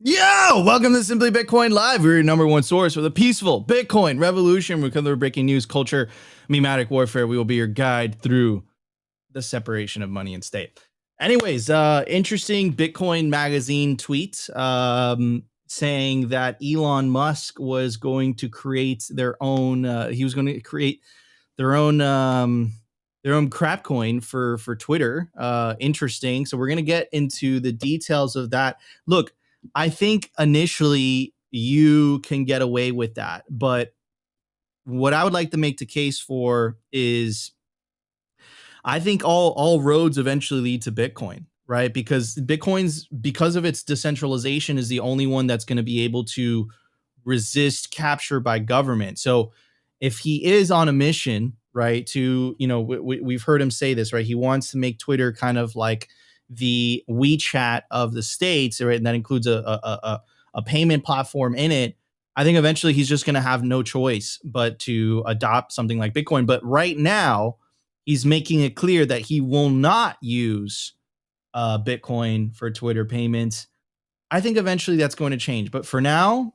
Yo, welcome to Simply Bitcoin Live. We're your number one source for the peaceful Bitcoin revolution. We cover breaking news, culture, memetic warfare. We will be your guide through the separation of money and state. Anyways, interesting Bitcoin magazine tweet saying that Elon Musk was going to create their own. He was going to create their own crap coin for Twitter. Interesting. So we're gonna get into the details of that. Look, I think initially you can get away with that, but what I would like to make the case for is I think all roads eventually lead to Bitcoin, right? Because because of its decentralization is the only one that's going to be able to resist capture by government. So if he is on a mission, right, to, we've heard him say this, right? He wants to make Twitter kind of like the WeChat of the states, right? And that includes a payment platform in it. I think eventually he's just going to have no choice but to adopt something like Bitcoin. But right now, he's making it clear that he will not use Bitcoin for Twitter payments. I think eventually that's going to change. But for now,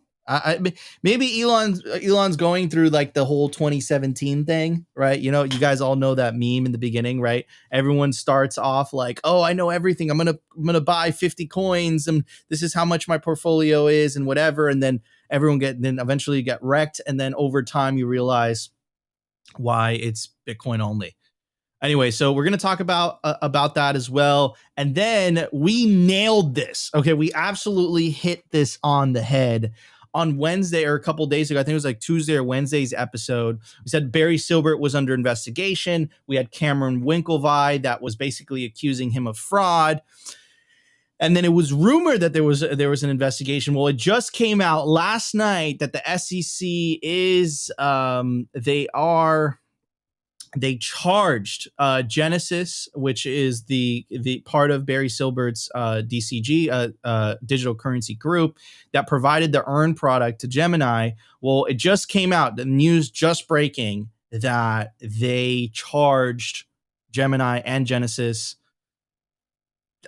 maybe Elon's going through like the whole 2017 thing, right? You guys all know that meme in the beginning, right? Everyone starts off like, "Oh, I know everything. I'm gonna buy 50 coins, and this is how much my portfolio is, and whatever." And then then eventually you get wrecked, and then over time you realize why it's Bitcoin only. Anyway, so we're going to talk about that as well. And then we nailed this. Okay, we absolutely hit this on the head on Wednesday or a couple days ago. I think it was like Tuesday or Wednesday's episode. We said Barry Silbert was under investigation. We had Cameron Winklevi that was basically accusing him of fraud. And then it was rumored that there was an investigation. Well, it just came out last night that the SEC is they charged Genesis, which is the part of Barry Silbert's DCG, digital currency group, that provided the Earn product to Gemini. Well, it just came out, the news just breaking, that they charged Gemini and Genesis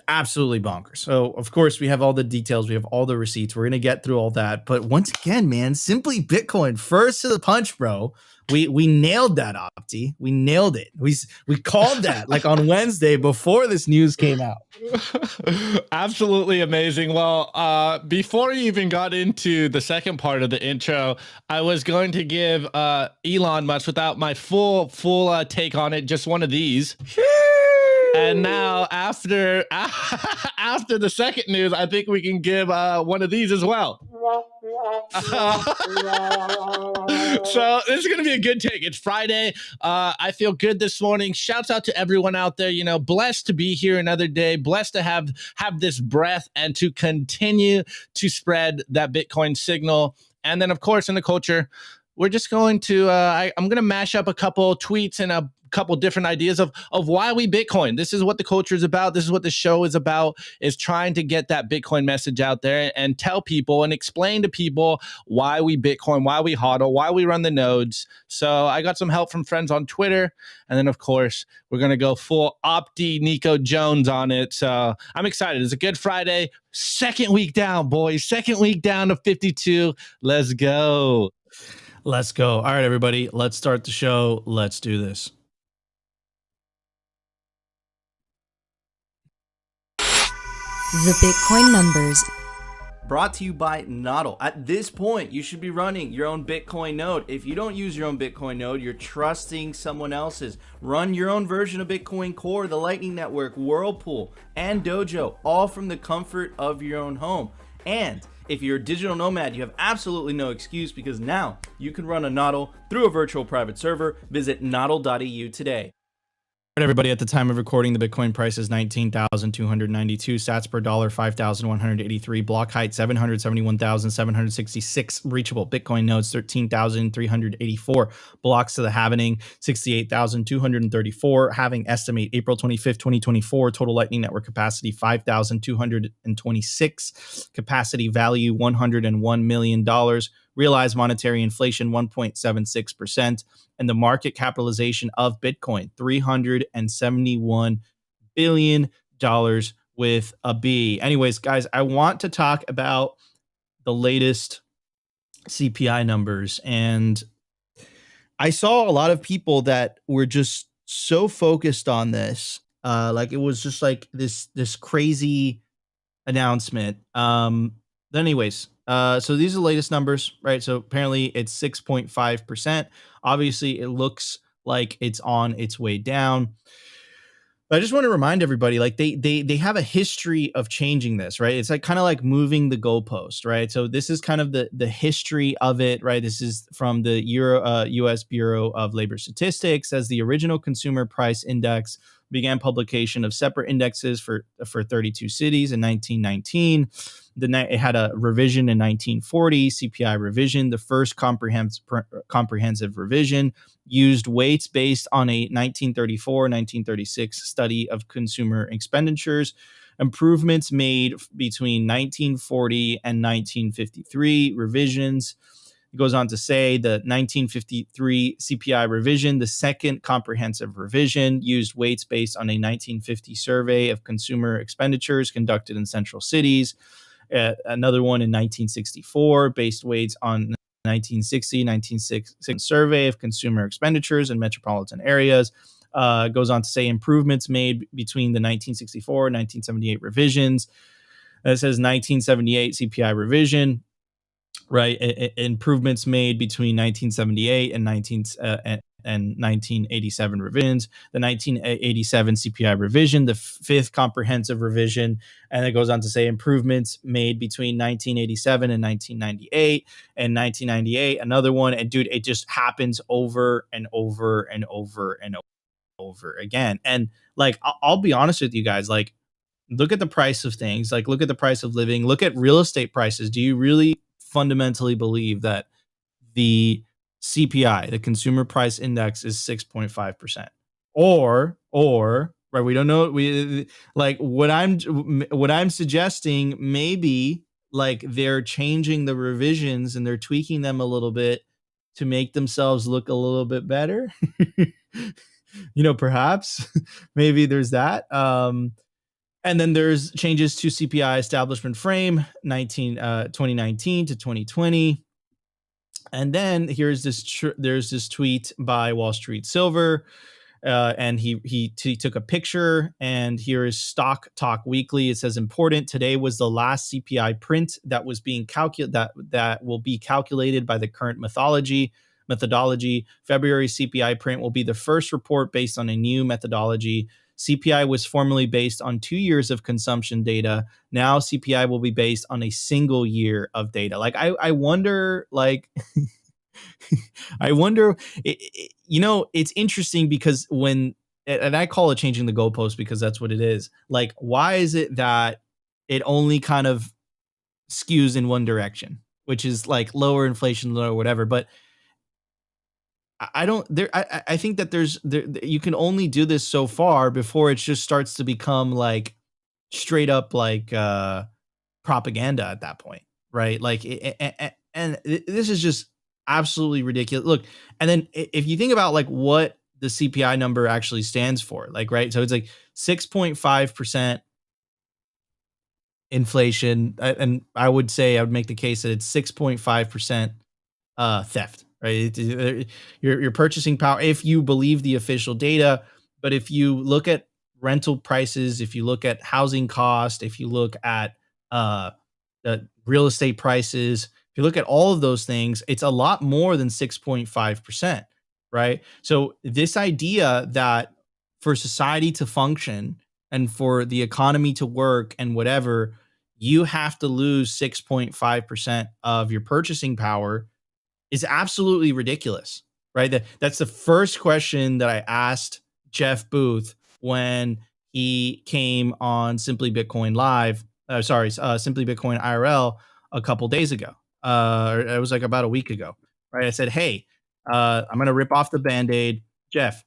absolutely bonkers. So, of course, we have all the details. We have all the receipts. We're going to get through all that. But once again, man, Simply Bitcoin, first to the punch, bro. We nailed that, Opti. We nailed it. We called that like on Wednesday before this news came out. Absolutely amazing. Well, before you even got into the second part of the intro, I was going to give Elon Musk, without my full take on it, just one of these. And now after the second news, I think we can give one of these as well. So this is going to be a good take. It's Friday. I feel good this morning. Shouts out to everyone out there. Blessed to be here another day. Blessed to have this breath and to continue to spread that Bitcoin signal. And then, of course, in the culture, we're just going to, I'm going to mash up a couple tweets and a couple different ideas of why we Bitcoin. This is what the culture is about. This is what the show is about, is trying to get that Bitcoin message out there and tell people and explain to people why we Bitcoin, why we hodl, why we run the nodes. So I got some help from friends on Twitter. And then, of course, we're going to go full Opti Nico Jones on it. So I'm excited. It's a good Friday. Second week down, boys. Second week down to 52. Let's go. Let's go. All right, everybody. Let's start the show. Let's do this. The Bitcoin numbers. Brought to you by NODL. At this point, you should be running your own Bitcoin node. If you don't use your own Bitcoin node, you're trusting someone else's. Run your own version of Bitcoin Core, the Lightning Network, Whirlpool, and Dojo, all from the comfort of your own home. And if you're a digital nomad, you have absolutely no excuse, because now you can run a NODL through a virtual private server. Visit nodl.eu today. All right, everybody, at the time of recording, the Bitcoin price is 19,292 sats per dollar, 5,183, block height 771,766, reachable Bitcoin nodes 13,384, blocks to the halvening 68,234, halving estimate April 25th, 2024, total Lightning Network capacity 5,226, capacity value $101 million, realized monetary inflation 1.76%, and the market capitalization of Bitcoin $371 billion with a B. Anyways, guys, I want to talk about the latest CPI numbers, and I saw a lot of people that were just so focused on this. Like it was just like this crazy announcement. But anyways, so these are the latest numbers, right? So apparently it's 6.5%. Obviously, it looks like it's on its way down. But I just want to remind everybody, like they have a history of changing this, right? It's like kind of like moving the goalpost, right? So this is kind of the history of it, right? This is from the U.S. Bureau of Labor Statistics, as the original consumer price index began publication of separate indexes for 32 cities in 1919. It had a revision in 1940, CPI revision, the first comprehensive revision, used weights based on a 1934-1936 study of consumer expenditures. Improvements made between 1940 and 1953 revisions. It goes on to say the 1953 CPI revision, the second comprehensive revision, used weights based on a 1950 survey of consumer expenditures conducted in central cities. Another one in 1964, based weights on 1960 survey of consumer expenditures in metropolitan areas. Goes on to say improvements made between the 1964 and 1978 revisions. It says 1978 CPI revision, right? Improvements made between 1978 and 1987 revisions, the 1987 CPI revision, the fifth comprehensive revision, and it goes on to say improvements made between 1987 and 1998, and 1998 another one. And dude, it just happens over and over and over and over again. And like I'll be honest with you guys, like look at the price of things, like look at the price of living, look at real estate prices. Do you really fundamentally believe that the CPI, the consumer price index, is 6.5%? Or right, we don't know. We like what I'm suggesting, maybe like they're changing the revisions and they're tweaking them a little bit to make themselves look a little bit better. Perhaps maybe there's that. And then there's changes to CPI establishment frame 2019 to 2020. And then there's this tweet by Wall Street Silver, and he took a picture, and here is Stock Talk Weekly. It says, important, today was the last CPI print that was being that will be calculated by the current methodology. February CPI print will be the first report based on a new methodology. CPI was formerly based on 2 years of consumption data. Now CPI will be based on a single year of data. Like I wonder, like I wonder, it's interesting because and I call it changing the goalpost because that's what it is. Like, why is it that it only kind of skews in one direction, which is like lower inflation, lower whatever, but I think that you can only do this so far before it just starts to become like straight up like propaganda at that point, right? Like, and this is just absolutely ridiculous. Look, and then if you think about like what the CPI number actually stands for, like, right? So it's like 6.5% inflation, and I would make the case that it's 6.5% theft. Right, your purchasing power, if you believe the official data. But if you look at rental prices, if you look at housing cost, if you look at the real estate prices, if you look at all of those things, it's a lot more than 6.5%, right? So this idea that for society to function and for the economy to work and whatever, you have to lose 6.5% of your purchasing power is absolutely ridiculous, right? That's the first question that I asked Jeff Booth when he came on Simply Bitcoin Live. Simply Bitcoin IRL a couple days ago. It was like about a week ago, right? I said, "Hey, I'm going to rip off the Band-Aid, Jeff.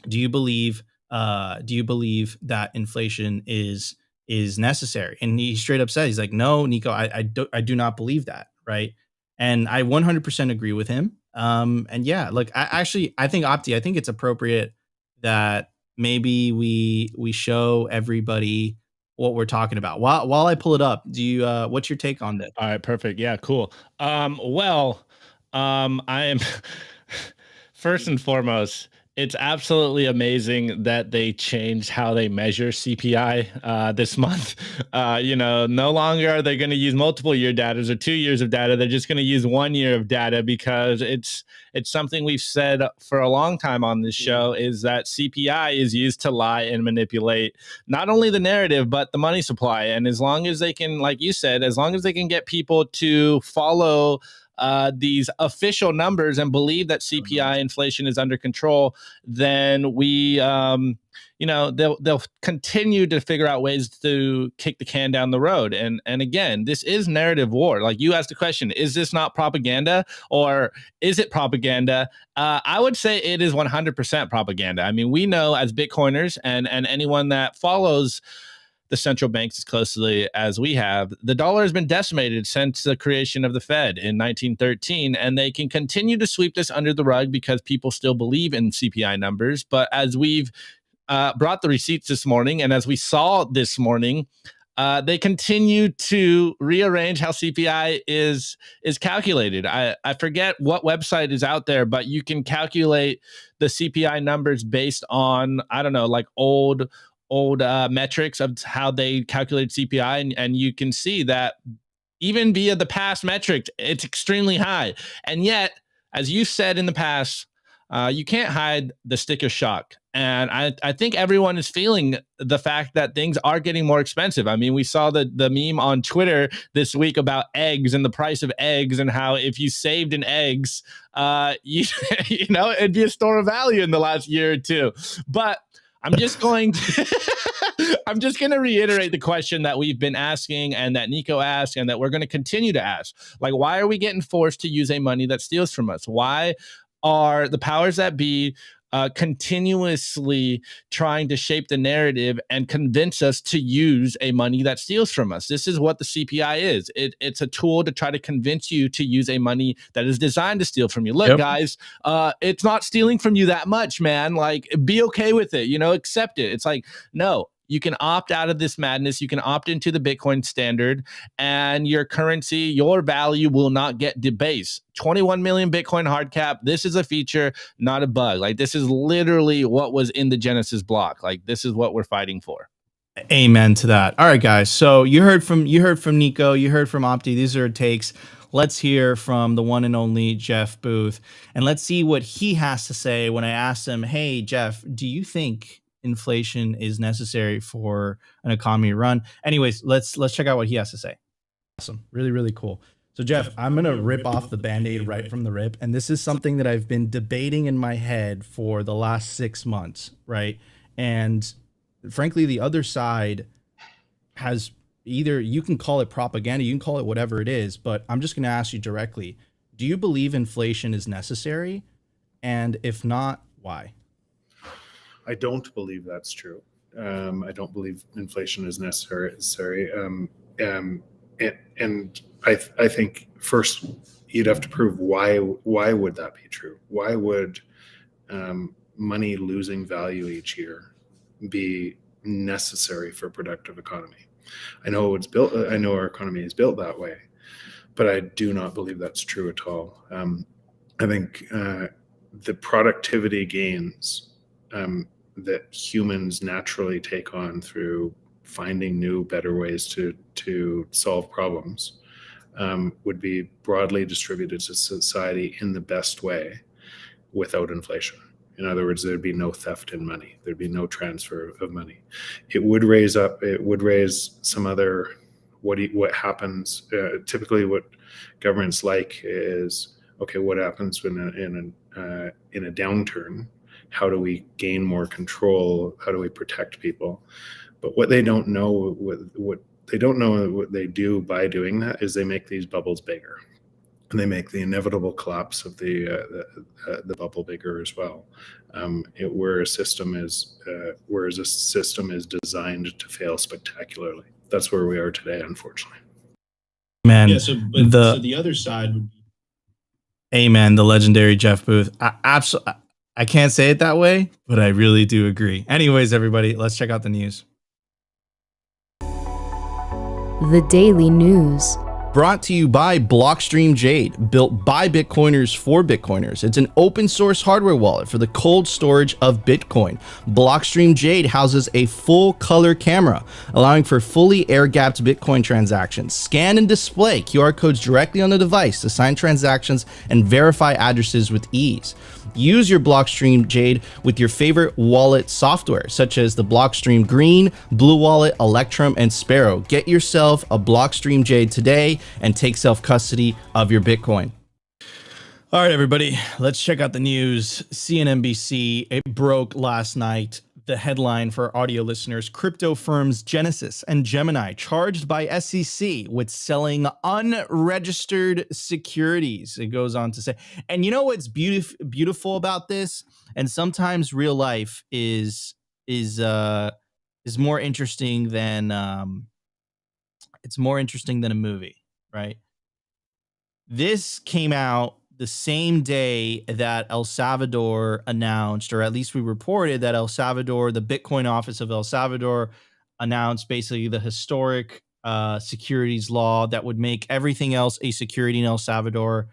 Do you believe that inflation is necessary?" And he straight up said, he's like, "No, Nico, I do not believe that," right? And I 100% agree with him. And yeah, look, I think Opti, I think it's appropriate that maybe we show everybody what we're talking about. While I pull it up, do you what's your take on this? All right, perfect. Yeah, cool. I am first and foremost, it's absolutely amazing that they changed how they measure CPI this month. No longer are they going to use multiple year data or 2 years of data. They're just going to use 1 year of data because it's something we've said for a long time on this show is that CPI is used to lie and manipulate not only the narrative but the money supply. And as long as they can, like you said, as long as they can get people to follow these official numbers and believe that CPI inflation is under control, then they'll continue to figure out ways to kick the can down the road. And again, this is narrative war. Like you asked the question, is this not propaganda or is it propaganda? I would say it is 100% propaganda. I mean, we know as Bitcoiners and anyone that follows the central banks as closely as we have, the dollar has been decimated since the creation of the Fed in 1913, and they can continue to sweep this under the rug because people still believe in CPI numbers. But as we've brought the receipts this morning, and as we saw this morning, they continue to rearrange how CPI is calculated. I forget what website is out there, but you can calculate the CPI numbers based on, I don't know, like old metrics of how they calculate CPI, and you can see that even via the past metric, it's extremely high. And yet, as you said in the past, you can't hide the sticker shock. And I think everyone is feeling the fact that things are getting more expensive. I mean, we saw the meme on Twitter this week about eggs and the price of eggs and how if you saved in eggs, it'd be a store of value in the last year or two. But I'm just going to reiterate the question that we've been asking and that Nico asked and that we're going to continue to ask. Like, why are we getting forced to use a money that steals from us? Why are the powers that be continuously trying to shape the narrative and convince us to use a money that steals from us? This is what the CPI is. It's a tool to try to convince you to use a money that is designed to steal from you. Look, guys, it's not stealing from you that much, man. Like, be okay with it, accept it. It's like, no, you can opt out of this madness. You can opt into the Bitcoin standard and your currency, your value will not get debased. 21 million Bitcoin hard cap. This is a feature, not a bug. Like, this is literally what was in the Genesis block. Like, this is what we're fighting for. Amen to that. All right, guys. So you heard from Nico, you heard from Opti. These are takes. Let's hear from the one and only Jeff Booth, and let's see what he has to say when I asked him, hey, Jeff, do you think inflation is necessary for an economy to run? Anyways, let's check out what he has to say. Awesome. Really, really cool. So Jeff, I'm going to rip off the Band-Aid right from the rip. And this is something that I've been debating in my head for the last 6 months, right? And frankly, the other side has either, you can call it propaganda, you can call it whatever it is, but I'm just going to ask you directly. Do you believe inflation is necessary? And if not, why? I don't believe that's true. I don't believe inflation is necessary. And I think first you'd have to prove why would that be true? Why would money losing value each year be necessary for a productive economy? I know it's built. I know our economy is built that way, but I do not believe that's true at all. I think the productivity gains that humans naturally take on through finding new, better ways to solve problems would be broadly distributed to society in the best way without inflation. In other words, there'd be no theft in money. There'd be no transfer of money. It would raise some other, what happens, typically what governments like is, okay, what happens when in a downturn? How do we gain more control? How do we protect people? But what they don't know, what they do by doing that is they make these bubbles bigger, and they make the inevitable collapse of the bubble bigger as well. Whereas a system is designed to fail spectacularly. That's where we are today, unfortunately. Man, yeah. So the other side would be. Amen. The legendary Jeff Booth. I can't say it that way, but I really do agree. Anyways, everybody, let's check out the news. The Daily News. Brought to you by Blockstream Jade, built by Bitcoiners for Bitcoiners. It's an open source hardware wallet for the cold storage of Bitcoin. Blockstream Jade houses a full color camera, allowing for fully air-gapped Bitcoin transactions. Scan and display QR codes directly on the device to sign transactions and verify addresses with ease. Use your Blockstream Jade with your favorite wallet software, such as the Blockstream Green, Blue Wallet, Electrum, and Sparrow. Get yourself a Blockstream Jade today and take self-custody of your Bitcoin. All right, everybody, let's check out the news. CNBC, it broke last night. The headline for audio listeners: crypto firms Genesis and Gemini charged by SEC with selling unregistered securities. It goes on to say, and you know what's beautiful about this? And sometimes real life is more interesting than it's more interesting than a movie, right? This came out the same day that El Salvador announced, or at least we reported that El Salvador, the Bitcoin office of El Salvador, announced basically the historic securities law that would make everything else a security in El Salvador,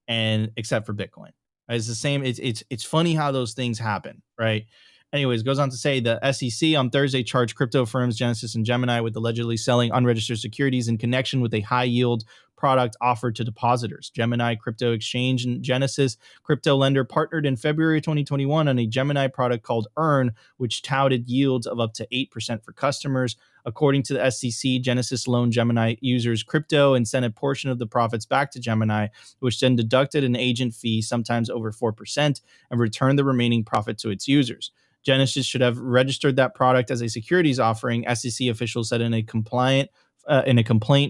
and except for Bitcoin. It's the same. It's funny how those things happen, right? Anyways, goes on to say the SEC on Thursday charged crypto firms Genesis and Gemini with allegedly selling unregistered securities in connection with a high yield product offered to depositors. Gemini Crypto Exchange and Genesis crypto lender partnered in February 2021 on a Gemini product called Earn, which touted yields of up to 8% for customers. According to the SEC, Genesis loaned Gemini users crypto and sent a portion of the profits back to Gemini, which then deducted an agent fee, sometimes over 4%, and returned the remaining profit to its users. Genesis should have registered that product as a securities offering, SEC officials said in a complaint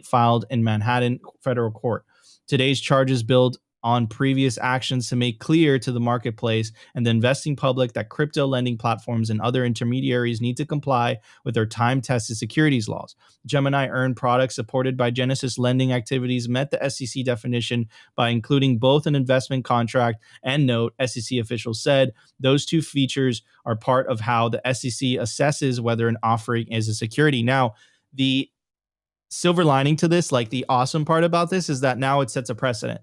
filed in Manhattan federal court. Today's charges build on previous actions to make clear to the marketplace and the investing public that crypto lending platforms and other intermediaries need to comply with their time-tested securities laws. Gemini Earn products supported by Genesis lending activities met the SEC definition by including both an investment contract and note, SEC officials said. Those two features are part of how the SEC assesses whether an offering is a security. Now, the silver lining to this, like the awesome part about this, is that now it sets a precedent.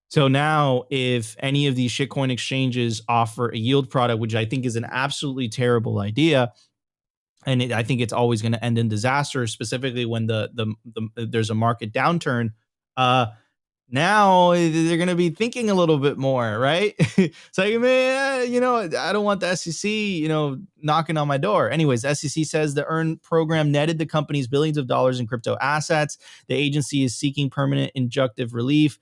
So now if any of these shitcoin exchanges offer a yield product, which I think is an absolutely terrible idea, and I think it's always going to end in disaster, specifically when there's a market downturn, now they're going to be thinking a little bit more, right? It's like, man, I don't want the SEC, knocking on my door. Anyways, the SEC says the Earn program netted the company's billions of dollars in crypto assets. The agency is seeking permanent injunctive relief,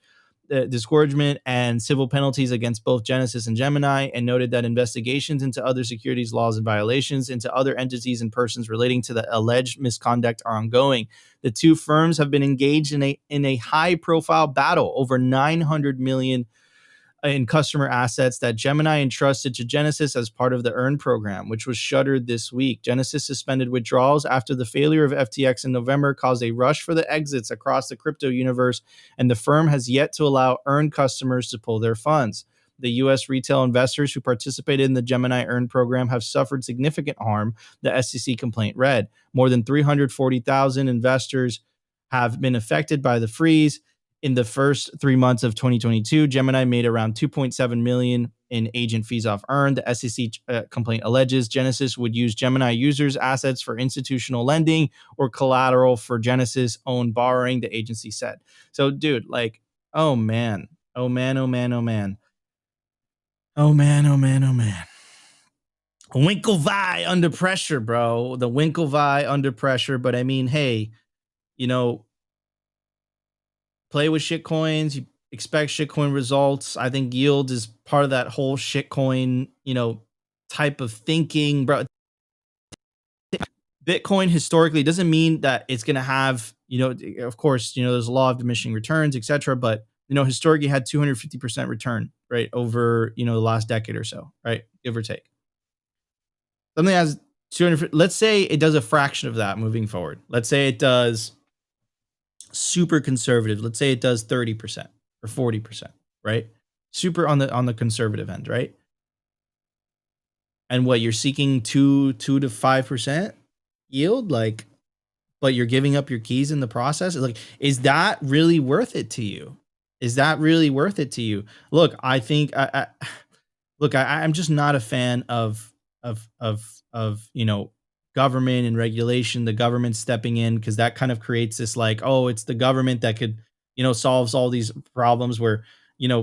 disgorgement, and civil penalties against both Genesis and Gemini, and noted that investigations into other securities laws and violations into other entities and persons relating to the alleged misconduct are ongoing. The two firms have been engaged in a high-profile battle over $900 million in customer assets that Gemini entrusted to Genesis as part of the Earn program, which was shuttered this week. Genesis suspended withdrawals after the failure of FTX in November caused a rush for the exits across the crypto universe, and the firm has yet to allow Earn customers to pull their funds. The U.S. retail investors who participated in the Gemini Earn program have suffered significant harm, the SEC complaint read. More than 340,000 investors have been affected by the freeze. In the first 3 months of 2022, Gemini made around $2.7 million in agent fees off Earn. The SEC complaint alleges Genesis would use Gemini users' assets for institutional lending or collateral for Genesis-owned borrowing, the agency said. So, dude, like, oh man. Winklevi under pressure, bro. The Winklevi under pressure. But I mean, hey, play with shitcoins. You expect shitcoin results. I think yield is part of that whole shitcoin, type of thinking, bro. Bitcoin historically doesn't mean that it's going to have, of course, there's a law of diminishing returns, etc. But, historically had 250% return, right, over, the last decade or so, right, give or take. Something has 200. Let's say it does a fraction of that moving forward. Let's say it does super conservative. Let's say it does 30% or 40%, right? Super on the conservative end, right? And what you're seeking 2 to 5% yield, like but you're giving up your keys in the process. Like, is that really worth it to you? Is that really worth it to you? Look, I think I'm just not a fan of government and regulation, the government stepping in, because that kind of creates this like, oh, it's the government that could, solves all these problems, where,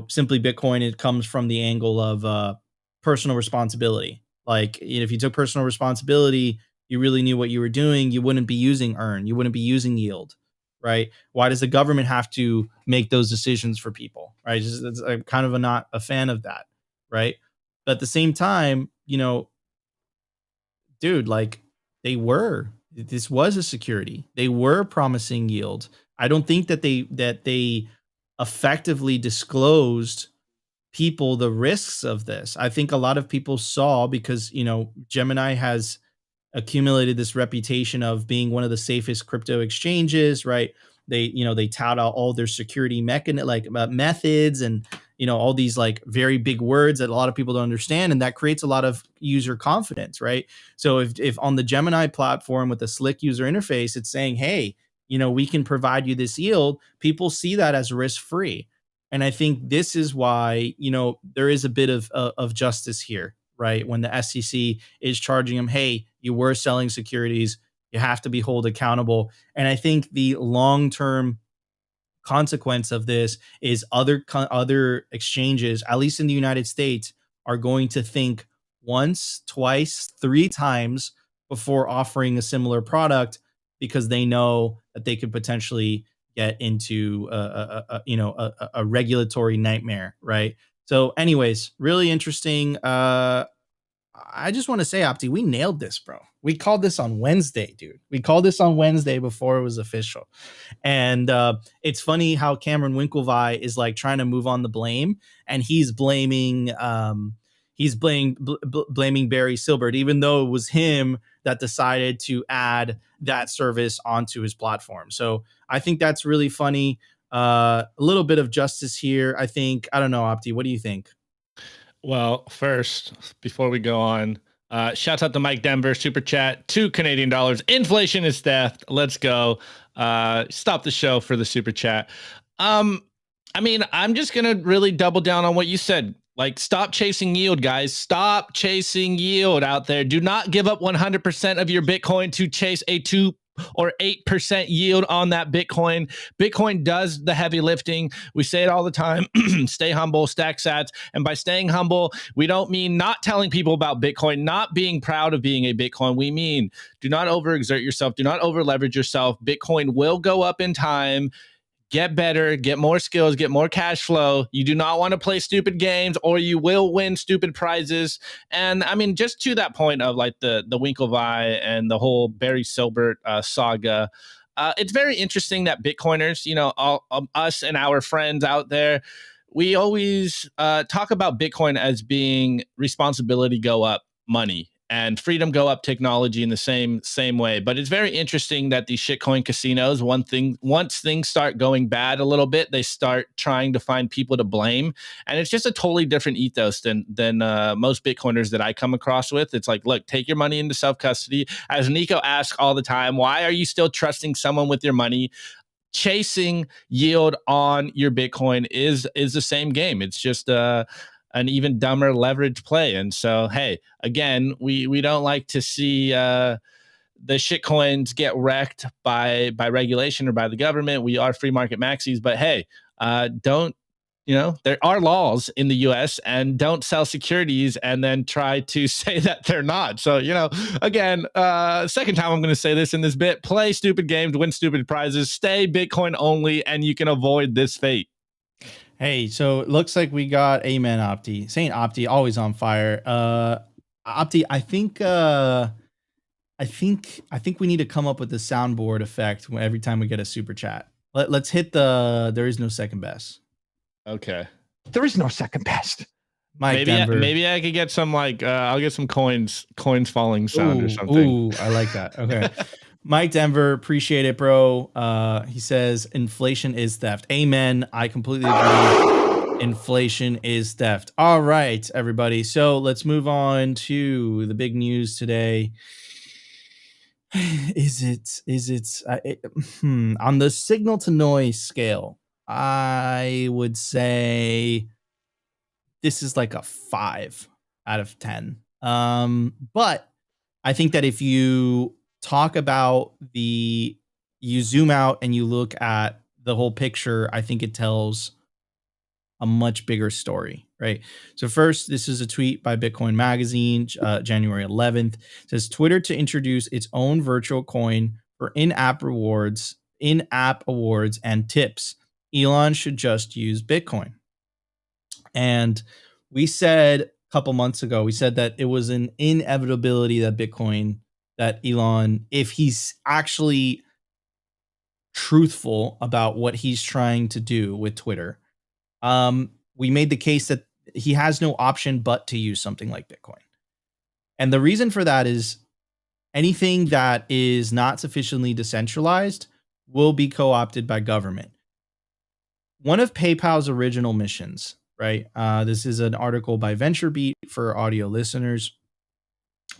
simply Bitcoin, it comes from the angle of personal responsibility. Like, if you took personal responsibility, you really knew what you were doing, you wouldn't be using earn, you wouldn't be using yield, right? Why does the government have to make those decisions for people, right? I'm kind of not a fan of that, right? But at the same time, dude, like, this was a security. They were promising yield. I don't think that they effectively disclosed people the risks of this. I think a lot of people saw, because Gemini has accumulated this reputation of being one of the safest crypto exchanges, right? They tout out all their security methods, and all these like very big words that a lot of people don't understand, and that creates a lot of user confidence, right? So if on the Gemini platform with a slick user interface, it's saying, hey, we can provide you this yield, people see that as risk free. And I think this is why there is a bit of justice here, right? When the SEC is charging them, hey, you were selling securities, you have to be held accountable. And I think the long-term consequence of this is other exchanges, at least in the United States, are going to think once, twice, 3 times before offering a similar product, because they know that they could potentially get into a regulatory nightmare, right? So anyways, really interesting. I just want to say, Opti, we nailed this, bro. We called this on Wednesday, dude. We called this on Wednesday before it was official. And it's funny how Cameron Winklevi is like trying to move on the blame, and he's blaming blaming Barry Silbert, even though it was him that decided to add that service onto his platform. So I think that's really funny. A little bit of justice here, I think. I don't know, Opti, what do you think? Well, first, before we go on, shouts out to Mike Denver, super chat, $2 Canadian. Inflation is theft. Let's go. Stop the show for the super chat. I'm just going to really double down on what you said. Like, stop chasing yield, guys. Stop chasing yield out there. Do not give up 100% of your Bitcoin to chase a 2 or 8% yield on that Bitcoin. Bitcoin does the heavy lifting. We say it all the time. Stay humble, stack sats. And by staying humble, we don't mean not telling people about Bitcoin, not being proud of being a Bitcoin. We mean do not overexert yourself. Do not over leverage yourself. Bitcoin will go up in time. Get better, get more skills, get more cash flow. You do not want to play stupid games, or you will win stupid prizes. And I mean, just to that point of like the Winklevi and the whole Barry Silbert saga, it's very interesting that Bitcoiners, all us and our friends out there, we always talk about Bitcoin as being responsibility go up money, and freedom go up technology in the same way. But it's very interesting that these shitcoin casinos, once things start going bad a little bit, they start trying to find people to blame. And it's just a totally different ethos than most Bitcoiners that I come across with. It's like, look, take your money into self-custody. As Nico asks all the time, why are you still trusting someone with your money? Chasing yield on your Bitcoin is the same game. It's just an even dumber leverage play. And so, hey, again, we don't like to see the shit coins get wrecked by regulation or by the government. We are free market maxis, but hey, don't, there are laws in the US, and don't sell securities and then try to say that they're not. So, again, second time I'm going to say this in this bit: play stupid games, win stupid prizes, stay Bitcoin only, and you can avoid this fate. Hey, so it looks like we got Amen Opti. Saint Opti, always on fire. Opti, I think we need to come up with the soundboard effect every time we get a super chat. Let's hit the there is no second best. Okay. There is no second best. Mike maybe I could get some I'll get some coins falling sound or something. Ooh, I like that. Okay. Mike Denver, appreciate it, bro. He says inflation is theft. Amen. I completely agree. Inflation is theft. All right, everybody. So let's move on to the big news today. Is it on the signal to noise scale? I would say this is like a 5 out of 10. But I think that if you talk about you zoom out and you look at the whole picture, I think it tells a much bigger story, right? So first, this is a tweet by Bitcoin Magazine, January 11th. It says Twitter to introduce its own virtual coin for in-app awards, and tips. Elon should just use Bitcoin. And we said a couple months ago, we said that it was an inevitability that Elon, if he's actually truthful about what he's trying to do with Twitter, we made the case that he has no option but to use something like Bitcoin. And the reason for that is anything that is not sufficiently decentralized will be co-opted by government. One of PayPal's original missions, right? This is an article by VentureBeat for audio listeners.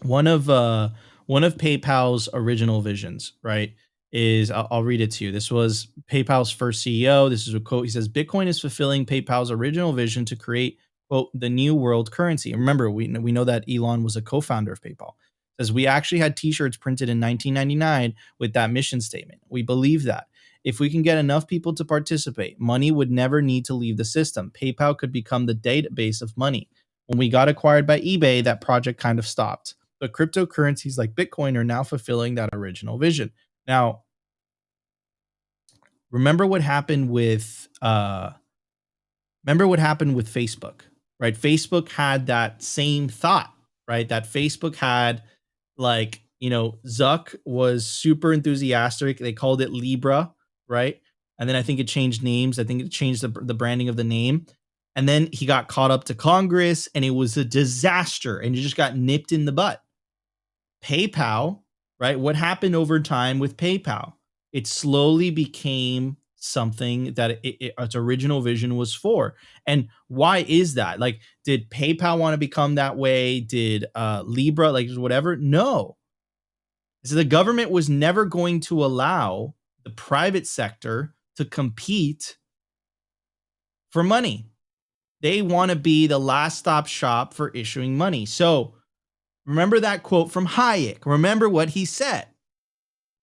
One of PayPal's original visions, right, is I'll read it to you. This was PayPal's first CEO. This is a quote. He says, "Bitcoin is fulfilling PayPal's original vision to create, quote, the new world currency." And remember, we know that Elon was a co-founder of PayPal. It says, "We actually had t-shirts printed in 1999 with that mission statement. We believe that if we can get enough people to participate, money would never need to leave the system. PayPal could become the database of money. When we got acquired by eBay, that project kind of stopped. But cryptocurrencies like Bitcoin are now fulfilling that original vision." Now, remember what happened with Facebook, right? Facebook had that same thought, right? That Facebook had, like, Zuck was super enthusiastic. They called it Libra, right? And then I think it changed names. I think it changed the branding of the name. And then he got caught up to Congress and it was a disaster and it just got nipped in the butt. PayPal, right? What happened over time with PayPal? It slowly became something that its original vision was for. And why is that? Like, did PayPal want to become that way? Did Libra, like whatever? No. So the government was never going to allow the private sector to compete for money. They want to be the last stop shop for issuing money. So remember that quote from Hayek. Remember what he said.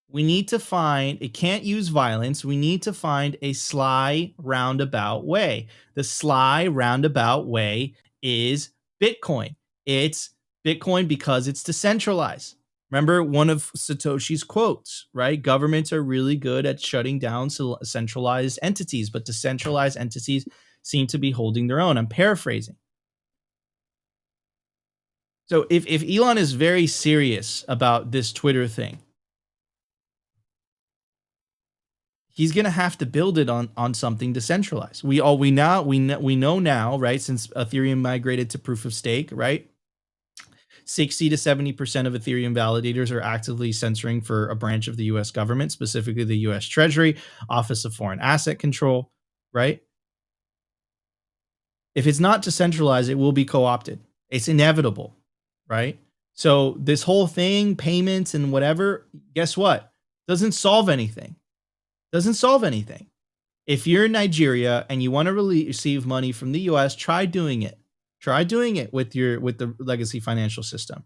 We need to find, it can't use violence. We need to find a sly, roundabout way. The sly, roundabout way is Bitcoin. It's Bitcoin because it's decentralized. Remember one of Satoshi's quotes, right? Governments are really good at shutting down centralized entities, but decentralized entities seem to be holding their own. I'm paraphrasing. So if Elon is very serious about this Twitter thing, he's going to have to build it on something decentralized. We know now, right? Since Ethereum migrated to proof of stake, right? 60 to 70% of Ethereum validators are actively censoring for a branch of the US government, specifically the US Treasury, Office of Foreign Asset Control, right? If it's not decentralized, it will be co-opted. It's inevitable, right? So this whole thing, payments and whatever, guess what? Doesn't solve anything. Doesn't solve anything. If you're in Nigeria and you want to receive money from the US, try doing it. Try doing it with the legacy financial system.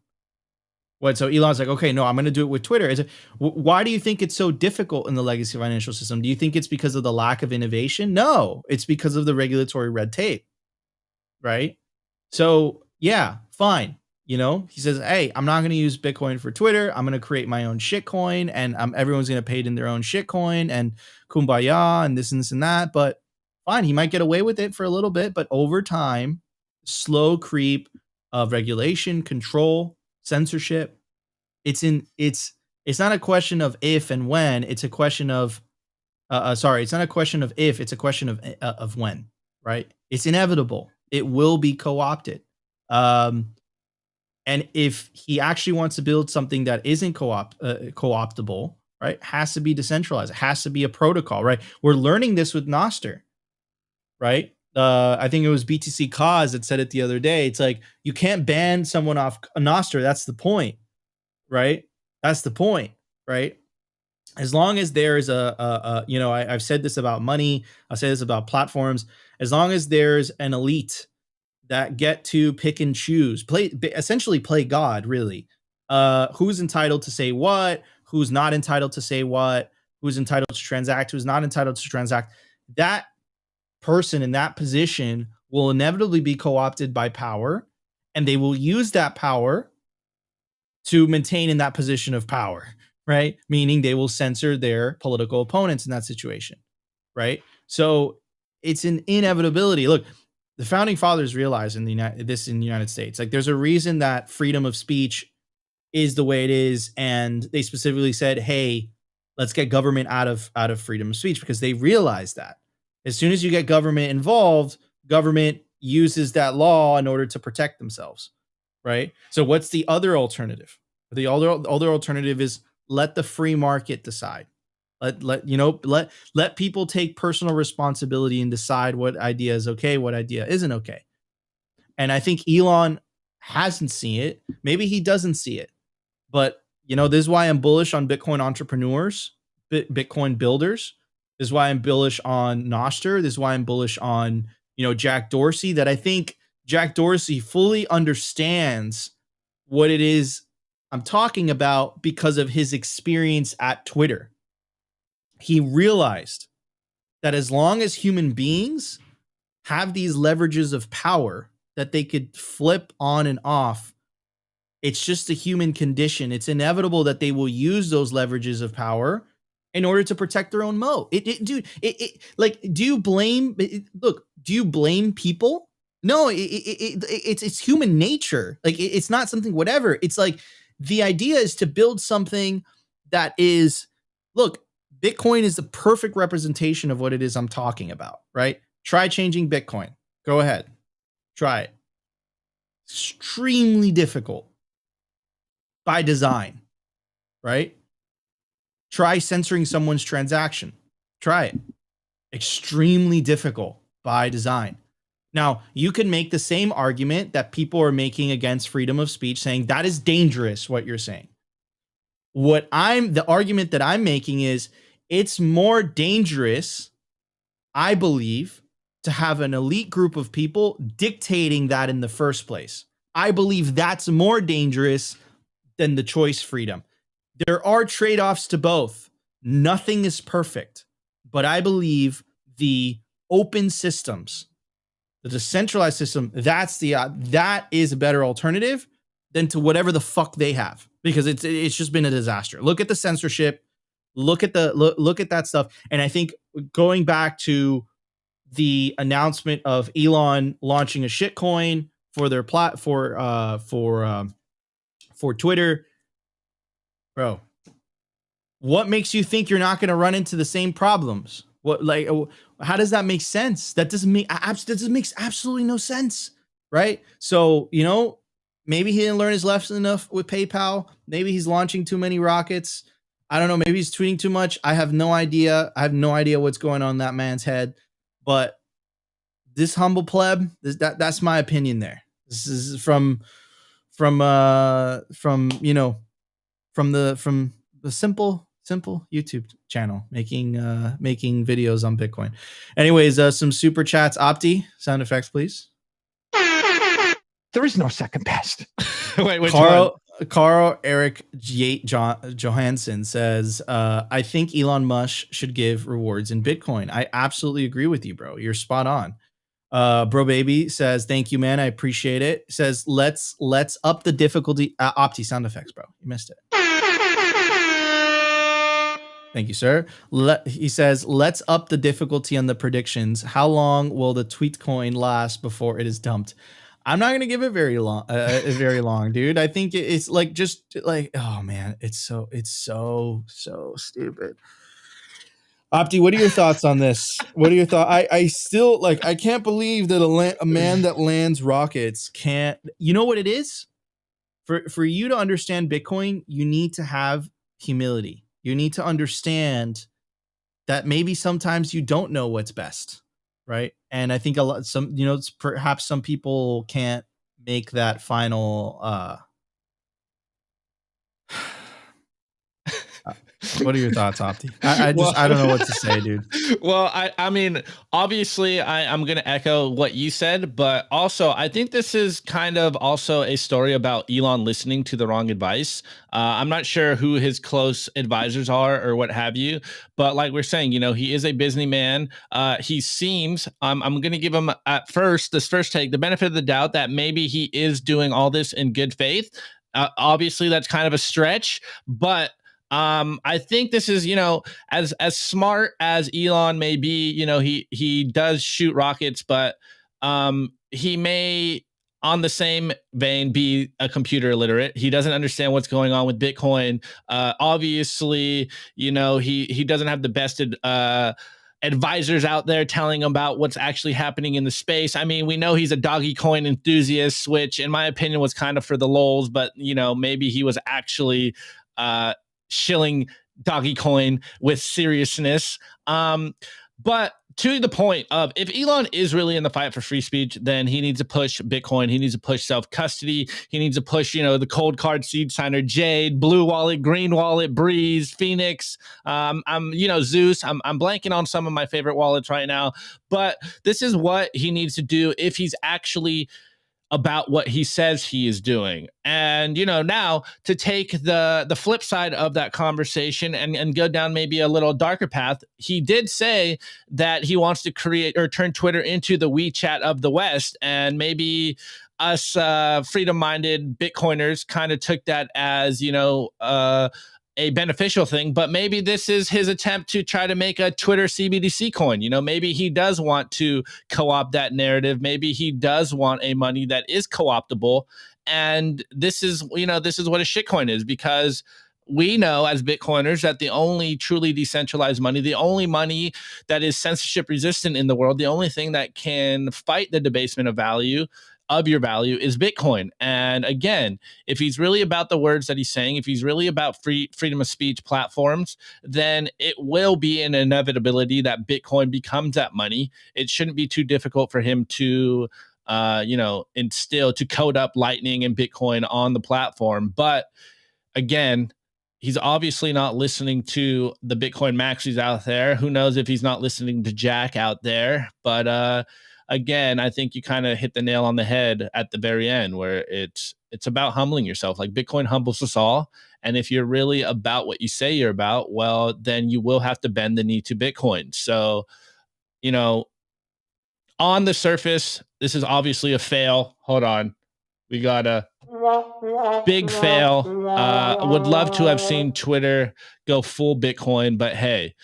What? So Elon's like, okay, no, I'm going to do it with Twitter. Why do you think it's so difficult in the legacy financial system? Do you think it's because of the lack of innovation? No, it's because of the regulatory red tape, right? So yeah, fine. He says, hey, I'm not going to use Bitcoin for Twitter. I'm going to create my own shitcoin and everyone's going to pay it in their own shitcoin and kumbaya and this and this and that. But fine, he might get away with it for a little bit, but over time, slow creep of regulation, control, censorship. It's not a question of if and when. It's a question of, it's not a question of if. It's a question of when, right? It's inevitable. It will be co-opted. And if he actually wants to build something that isn't co-optable, right, has to be decentralized. It has to be a protocol, right? We're learning this with Nostr, right? I think it was BTC Cause that said it the other day. It's like, you can't ban someone off Nostr. That's the point, right? That's the point. right? As long as there is I've said this about money, I'll say this about platforms. As long as there's an elite that get to pick and choose, essentially play God, really. Who's entitled to say what, who's not entitled to say what, who's entitled to transact, who's not entitled to transact. That person in that position will inevitably be co-opted by power, and they will use that power to maintain in that position of power, right? Meaning they will censor their political opponents in that situation, right? So it's an inevitability. Look, the founding fathers realized in the United States, like there's a reason that freedom of speech is the way it is, and they specifically said, "Hey, let's get government out of freedom of speech," because they realized that as soon as you get government involved, government uses that law in order to protect themselves, right? So what's the other alternative? The other alternative is let the free market decide. Let people take personal responsibility and decide what idea is okay, what idea isn't okay. And I think Elon hasn't seen it. Maybe he doesn't see it. But this is why I'm bullish on Bitcoin entrepreneurs, Bitcoin builders. This is why I'm bullish on Nostr. This is why I'm bullish on Jack Dorsey. That I think Jack Dorsey fully understands what it is I'm talking about because of his experience at Twitter. He realized that as long as human beings have these leverages of power that they could flip on and off, it's just a human condition. It's inevitable that they will use those leverages of power in order to protect their own moat. Do you blame? Look, do you blame people? No, it's human nature. Like it's not something whatever. It's like the idea is to build something that is, look, Bitcoin is the perfect representation of what it is I'm talking about, right? Try changing Bitcoin. Go ahead. Try it. Extremely difficult by design, right? Try censoring someone's transaction. Try it. Extremely difficult by design. Now, you can make the same argument that people are making against freedom of speech, saying that is dangerous, what you're saying. The argument that I'm making is it's more dangerous, I believe, to have an elite group of people dictating that in the first place. I believe that's more dangerous than the choice freedom. There are trade-offs to both. Nothing is perfect, but I believe the open systems, the decentralized system, that is a better alternative than to whatever the fuck they have, because it's just been a disaster. Look at the censorship, look at that stuff, and I think going back to the announcement of Elon launching a shitcoin for their for Twitter, bro. What makes you think you're not going to run into the same problems? How does that make sense? That makes absolutely no sense, right? So, maybe he didn't learn his lesson enough with PayPal. Maybe he's launching too many rockets. I don't know. Maybe he's tweeting too much. I have no idea. I have no idea what's going on in that man's head. But this humble pleb, that's my opinion there. This is from the simple YouTube channel making videos on Bitcoin. Anyways, some super chats. Opti, sound effects, please. There is no second best. Wait, which Carl Eric Johansson says, I think Elon Musk should give rewards in Bitcoin. I absolutely agree with you, bro. You're spot on. Bro Baby says, thank you, man. I appreciate it. Says, let's up the difficulty. Opti, sound effects, bro. You missed it. Thank you, sir. He says, let's up the difficulty on the predictions. How long will the tweet coin last before it is dumped? I'm not going to give it very long, dude. I think it's like, just like, oh man, it's so stupid. Opti, what are your thoughts on this? What are your thoughts? I still I can't believe that a man that lands rockets can't, you know what it is? For you to understand Bitcoin, you need to have humility. You need to understand that maybe sometimes you don't know what's best, right? And I think perhaps some people can't make that final What are your thoughts, Opti? I don't know what to say, dude. Well, I mean, obviously, I'm going to echo what you said, but also I think this is kind of also a story about Elon listening to the wrong advice. I'm not sure who his close advisors are or what have you, but like we're saying, he is a businessman. He seems, I'm going to give him at first, this first take, the benefit of the doubt that maybe he is doing all this in good faith. Obviously, that's kind of a stretch, but I think this is, as smart as Elon may be, he does shoot rockets, but he may, on the same vein, be a computer illiterate. He doesn't understand what's going on with Bitcoin. Obviously, he doesn't have the best advisors out there telling him about what's actually happening in the space. I mean, we know he's a doggy coin enthusiast, which in my opinion was kind of for the lulz, but maybe he was actually shilling doggy coin with seriousness. But to the point of, if Elon is really in the fight for free speech, then he needs to push Bitcoin. He needs to push self-custody. He needs to push, the cold card seed signer, Jade, Blue Wallet, Green Wallet, Breeze, Phoenix. Zeus. I'm blanking on some of my favorite wallets right now, but this is what he needs to do if he's actually about what he says he is doing. And now to take the flip side of that conversation and go down maybe a little darker path, he did say that he wants to create or turn Twitter into the WeChat of the West, and maybe us freedom-minded Bitcoiners kind of took that as a beneficial thing, but maybe this is his attempt to try to make a Twitter CBDC coin. Maybe he does want to co-opt that narrative. Maybe he does want a money that is co-optable. And this is what a shitcoin is, because we know as Bitcoiners that the only truly decentralized money, the only money that is censorship resistant in the world, the only thing that can fight the debasement of your value is Bitcoin. And again, if he's really about the words that he's saying, if he's really about freedom of speech platforms, then it will be an inevitability that Bitcoin becomes that money. It shouldn't be too difficult for him to to code up Lightning and Bitcoin on the platform. But again, he's obviously not listening to the Bitcoin maxis out there. Who knows if he's not listening to Jack out there? But again, I think you kind of hit the nail on the head at the very end, where it's about humbling yourself. Like, Bitcoin humbles us all. And if you're really about what you say you're about, well, then you will have to bend the knee to Bitcoin. So, on the surface, this is obviously a fail. Hold on. We got a big fail. Would love to have seen Twitter go full Bitcoin, but hey,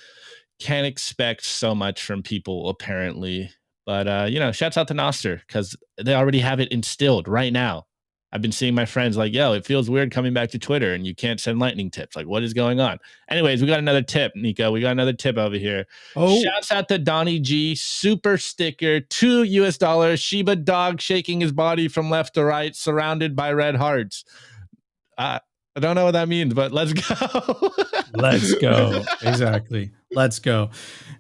can't expect so much from people apparently. But shouts out to Noster, because they already have it instilled right now. I've been seeing my friends like, yo, it feels weird coming back to Twitter and you can't send lightning tips. Like, what is going on? Anyways, we got another tip, Nico. We got another tip over here. Oh, shouts out to Donnie G, super sticker, $2 Shiba dog shaking his body from left to right, surrounded by red hearts. I don't know what that means, but let's go. Let's go. Exactly. Let's go.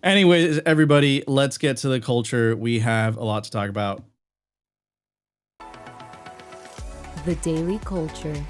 Anyways, everybody, let's get to the culture. We have a lot to talk about. The Daily Culture.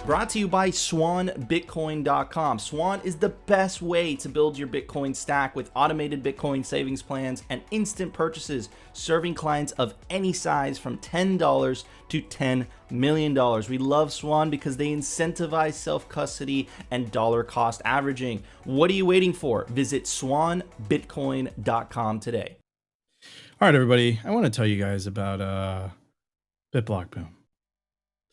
Brought to you by SwanBitcoin.com. Swan is the best way to build your Bitcoin stack with automated Bitcoin savings plans and instant purchases, serving clients of any size from $10 to $10 million. We love Swan because they incentivize self-custody and dollar cost averaging. What are you waiting for? Visit SwanBitcoin.com today. All right, everybody. I want to tell you guys about BitBlockBoom.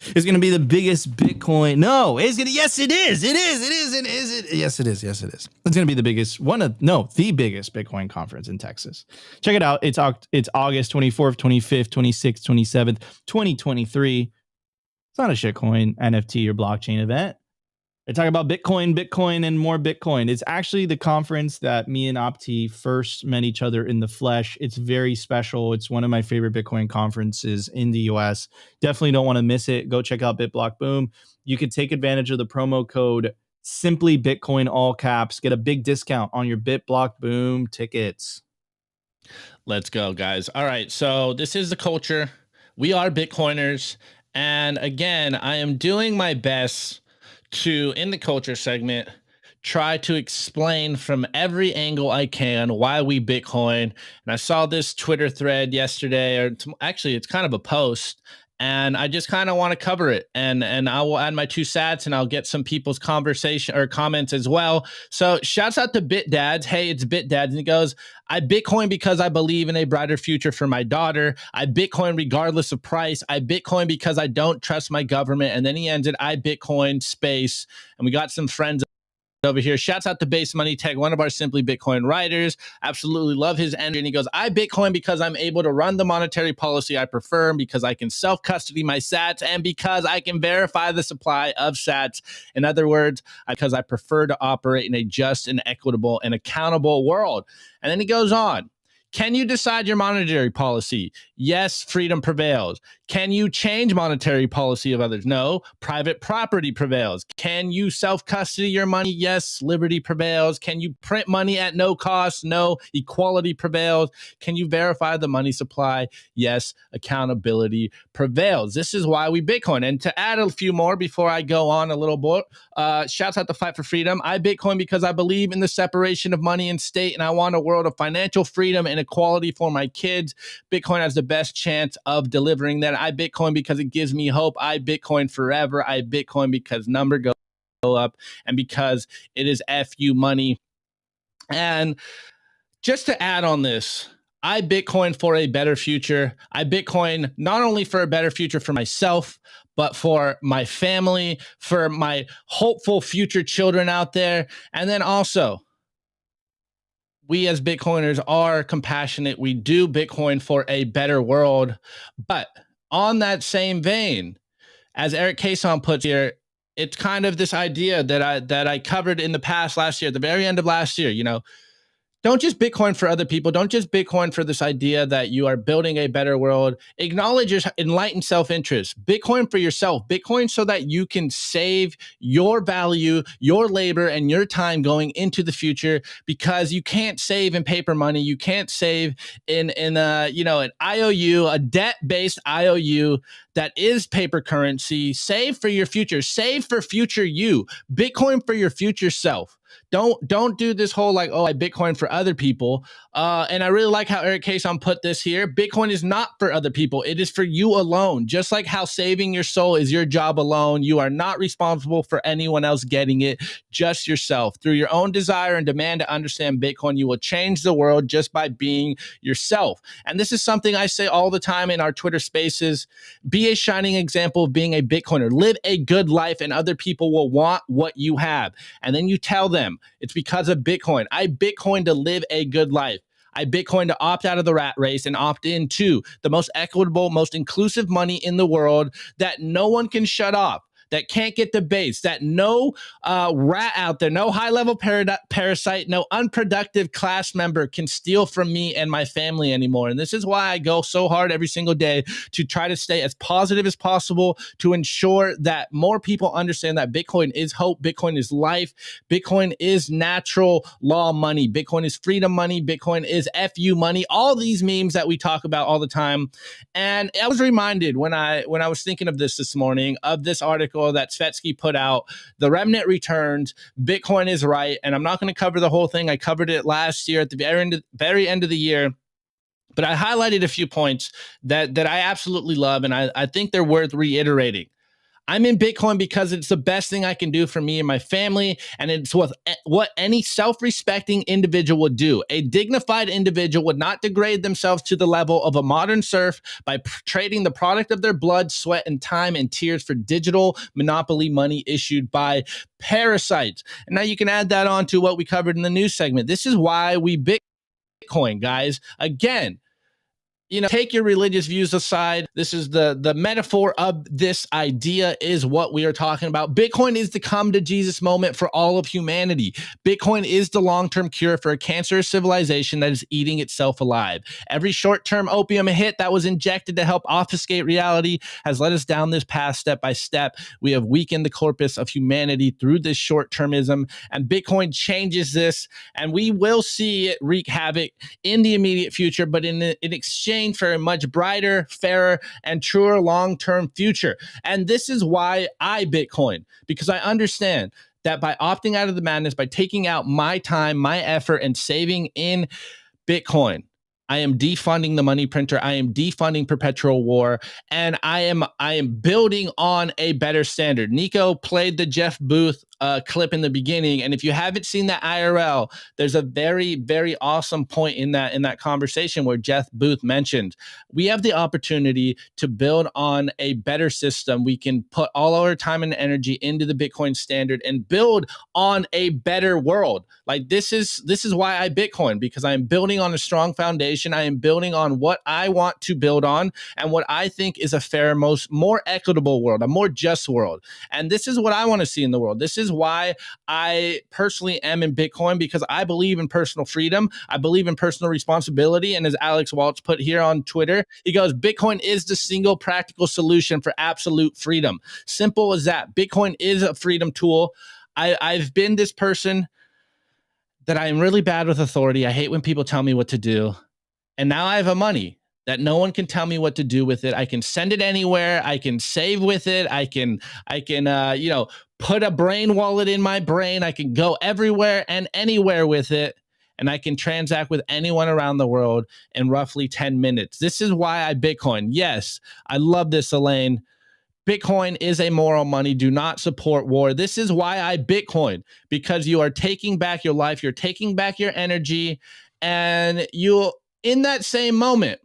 It's going to be the biggest Bitcoin. No, it's going to. Yes, it is. It is. It is. And is it? Yes, it is. Yes, it is. It's going to be the biggest the biggest Bitcoin conference in Texas. Check it out. It's August 24th, 25th, 26th, 27th, 2023. It's not a shitcoin, NFT, or blockchain event. They talk about Bitcoin, and more Bitcoin. It's actually the conference that me and Opti first met each other in the flesh. It's very special. It's one of my favorite Bitcoin conferences in the US. Definitely don't want to miss it. Go check out BitBlockBoom. You can take advantage of the promo code Simply Bitcoin, all caps. Get a big discount on your BitBlockBoom tickets. Let's go, guys. All right. So this is the culture. We are Bitcoiners. And again, I am doing my best to, in the culture segment, try to explain from every angle I can why we Bitcoin. And I saw this Twitter thread yesterday, or actually it's kind of a post, and I just kind of want to cover it. And I will add my 2 sats, and I'll get some people's conversation or comments as well. So shouts out to BitDads. Hey, it's BitDads. And he goes, I Bitcoin because I believe in a brighter future for my daughter. I Bitcoin regardless of price. I Bitcoin because I don't trust my government. And then he ends it, I Bitcoin space. And we got some friends over here. Shouts out to Base Money Tech, one of our Simply Bitcoin writers. Absolutely love his energy. And he goes, I Bitcoin because I'm able to run the monetary policy I prefer, because I can self-custody my sats, and because I can verify the supply of sats. In other words, because I prefer to operate in a just and equitable and accountable world. And then he goes on. Can you decide your monetary policy? Yes, freedom prevails. Can you change monetary policy of others? No, private property prevails. Can you self-custody your money? Yes, liberty prevails. Can you print money at no cost? No, equality prevails. Can you verify the money supply? Yes, accountability prevails. This is why we Bitcoin. And to add a few more before I go on a little bit, shouts out to Fight for Freedom. I Bitcoin because I believe in the separation of money and state, and I want a world of financial freedom and equality for my kids. Bitcoin has the best chance of delivering that. I Bitcoin because it gives me hope. I Bitcoin forever. I Bitcoin because number go up, and because it is FU money. And just to add on this, I Bitcoin for a better future. I Bitcoin not only for a better future for myself, but for my family, for my hopeful future children out there. And then also, we as Bitcoiners are compassionate. We do Bitcoin for a better world. But on that same vein, as Eric Cason puts here, it's kind of this idea that I covered in the past last year, at the very end of last year, don't just Bitcoin for other people. Don't just Bitcoin for this idea that you are building a better world. Acknowledge your enlightened self-interest. Bitcoin for yourself. Bitcoin so that you can save your value, your labor, and your time going into the future, because you can't save in paper money. You can't save in an IOU, a debt-based IOU that is paper currency. Save for your future. Save for future you. Bitcoin for your future self. Don't do this whole I Bitcoin for other people. And I really like how Eric Cason put this here. Bitcoin is not for other people. It is for you alone. Just like how saving your soul is your job alone. You are not responsible for anyone else getting it, just yourself. Through your own desire and demand to understand Bitcoin, you will change the world just by being yourself. And this is something I say all the time in our Twitter spaces. Be a shining example of being a Bitcoiner. Live a good life, and other people will want what you have. And then you tell them, it's because of Bitcoin. I Bitcoin to live a good life. I Bitcoin to opt out of the rat race and opt into the most equitable, most inclusive money in the world that no one can shut off, that can't get debates, that no rat out there, no high-level parasite, no unproductive class member can steal from me and my family anymore. And this is why I go so hard every single day to try to stay as positive as possible, to ensure that more people understand that Bitcoin is hope, Bitcoin is life, Bitcoin is natural law money, Bitcoin is freedom money, Bitcoin is FU money, all these memes that we talk about all the time. And I was reminded when I was thinking of this morning, of this article that Svetsky put out, The Remnant Returns, Bitcoin is right. And I'm not going to cover the whole thing. I covered it last year at the very end of the year. But I highlighted a few points that I absolutely love, and I think they're worth reiterating. I'm in Bitcoin because it's the best thing I can do for me and my family, and it's what any self-respecting individual would do. A dignified individual would not degrade themselves to the level of a modern serf by trading the product of their blood, sweat, and time and tears for digital monopoly money issued by parasites. And now you can add that on to what we covered in the news segment. This is why we Bitcoin, guys. Again, take your religious views aside. This is the metaphor of this idea is what we are talking about. Bitcoin is the come to Jesus moment for all of humanity. Bitcoin is the long-term cure for a cancerous civilization that is eating itself alive. Every short-term opium hit that was injected to help obfuscate reality has led us down this path step by step. We have weakened the corpus of humanity through this short-termism, and Bitcoin changes this, and we will see it wreak havoc in the immediate future, but in exchange for a much brighter, fairer, and truer long-term future. And this is why I Bitcoin, because I understand that by opting out of the madness, by taking out my time, my effort, and saving in Bitcoin, I am defunding the money printer. I am defunding perpetual war, and I am building on a better standard. Nico played the Jeff Booth clip in the beginning, and if you haven't seen that IRL, there's a very, very awesome point in that conversation where Jeff Booth mentioned we have the opportunity to build on a better system. We can put all our time and energy into the Bitcoin standard and build on a better world. Like this is why I Bitcoin, because I am building on a strong foundation. I am building on what I want to build on and what I think is a fair, more equitable world, a more just world. And this is what I want to see in the world. This is why I personally am in Bitcoin, because I believe in personal freedom. I believe in personal responsibility. And as Alex Waltz put here on Twitter, he goes, Bitcoin is the single practical solution for absolute freedom. Simple as that. Bitcoin is a freedom tool. I've been this person that I am really bad with authority. I hate when people tell me what to do. And now I have a money that no one can tell me what to do with it. I can send it anywhere. I can save with it. I can put a brain wallet in my brain. I can go everywhere and anywhere with it. And I can transact with anyone around the world in roughly 10 minutes. This is why I Bitcoin. Yes, I love this, Elaine. Bitcoin is a moral money. Do not support war. This is why I Bitcoin, because you are taking back your life. You're taking back your energy, and you, in that same moment,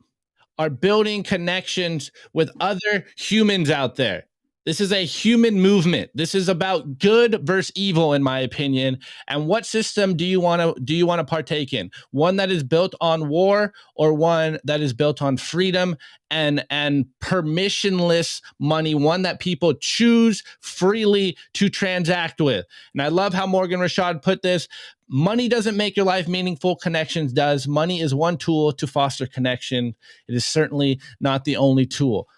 are building connections with other humans out there. This is a human movement. This is about good versus evil, in my opinion. And what system do you want to partake in? One that is built on war, or one that is built on freedom and permissionless money, one that people choose freely to transact with? And I love how Morgan Rashad put this. Money doesn't make your life meaningful. Connections does. Money is one tool to foster connection. It is certainly not the only tool.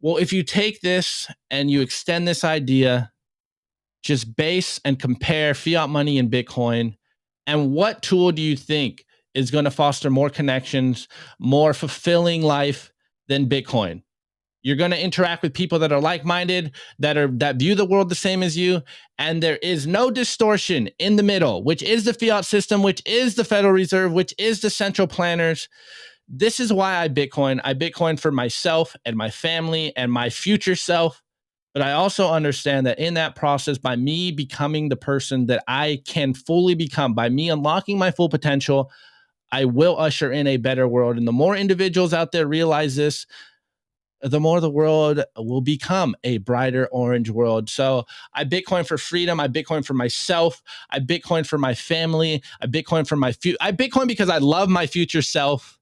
Well, if you take this and you extend this idea, just base and compare fiat money and Bitcoin, and what tool do you think is going to foster more connections, more fulfilling life than Bitcoin? You're going to interact with people that are like-minded, that view the world the same as you, and there is no distortion in the middle, which is the fiat system, which is the Federal Reserve, which is the central planners. This is why I Bitcoin. I Bitcoin for myself and my family and my future self. But I also understand that in that process, by me becoming the person that I can fully become, by me unlocking my full potential, I will usher in a better world. And the more individuals out there realize this, the more the world will become a brighter orange world. So I Bitcoin for freedom. I Bitcoin for myself. I Bitcoin for my family. I Bitcoin for my future. I Bitcoin because I love my future self.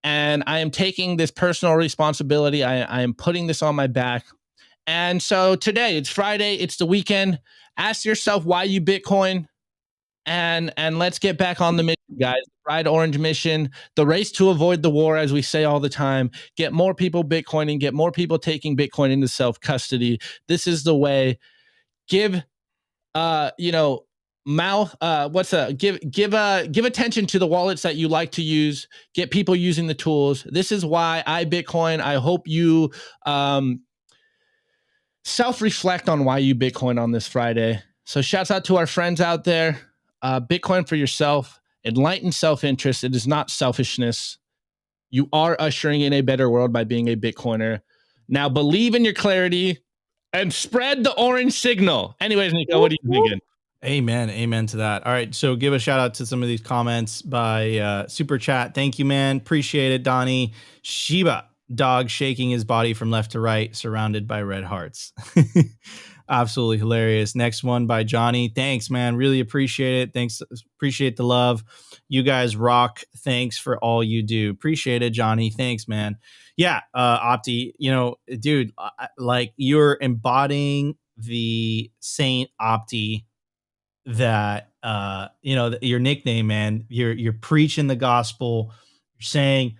And I am taking this personal responsibility. I am putting this on my back. And so today, it's Friday, it's the weekend. Ask yourself why you Bitcoin. And let's get back on the mission, guys. The Bright Orange mission, the race to avoid the war, as we say all the time. Get more people Bitcoining, get more people taking Bitcoin into self-custody. This is the way. Give give attention to the wallets that you like to use. Get people using the tools. This is why I Bitcoin. I hope you self-reflect on why you Bitcoin on this Friday. So shouts out to our friends out there. Bitcoin for yourself. Enlightened self-interest. It is not selfishness. You are ushering in a better world by being a Bitcoiner. Now believe in your clarity and spread the orange signal. Anyways, Nico, what are you thinking? Amen to that. All right, so give a shout out to some of these comments by super chat. Thank you, man. Appreciate it, Donnie. Shiba dog shaking his body from left to right, surrounded by red hearts. Absolutely hilarious. Next one by Johnny. Thanks, man. Really appreciate it. Thanks. Appreciate the love. You guys rock. Thanks for all you do. Appreciate it, Johnny. Thanks, man. Yeah, Opti, dude, like you're embodying the Saint Opti that your nickname, man. You're preaching the gospel. You're saying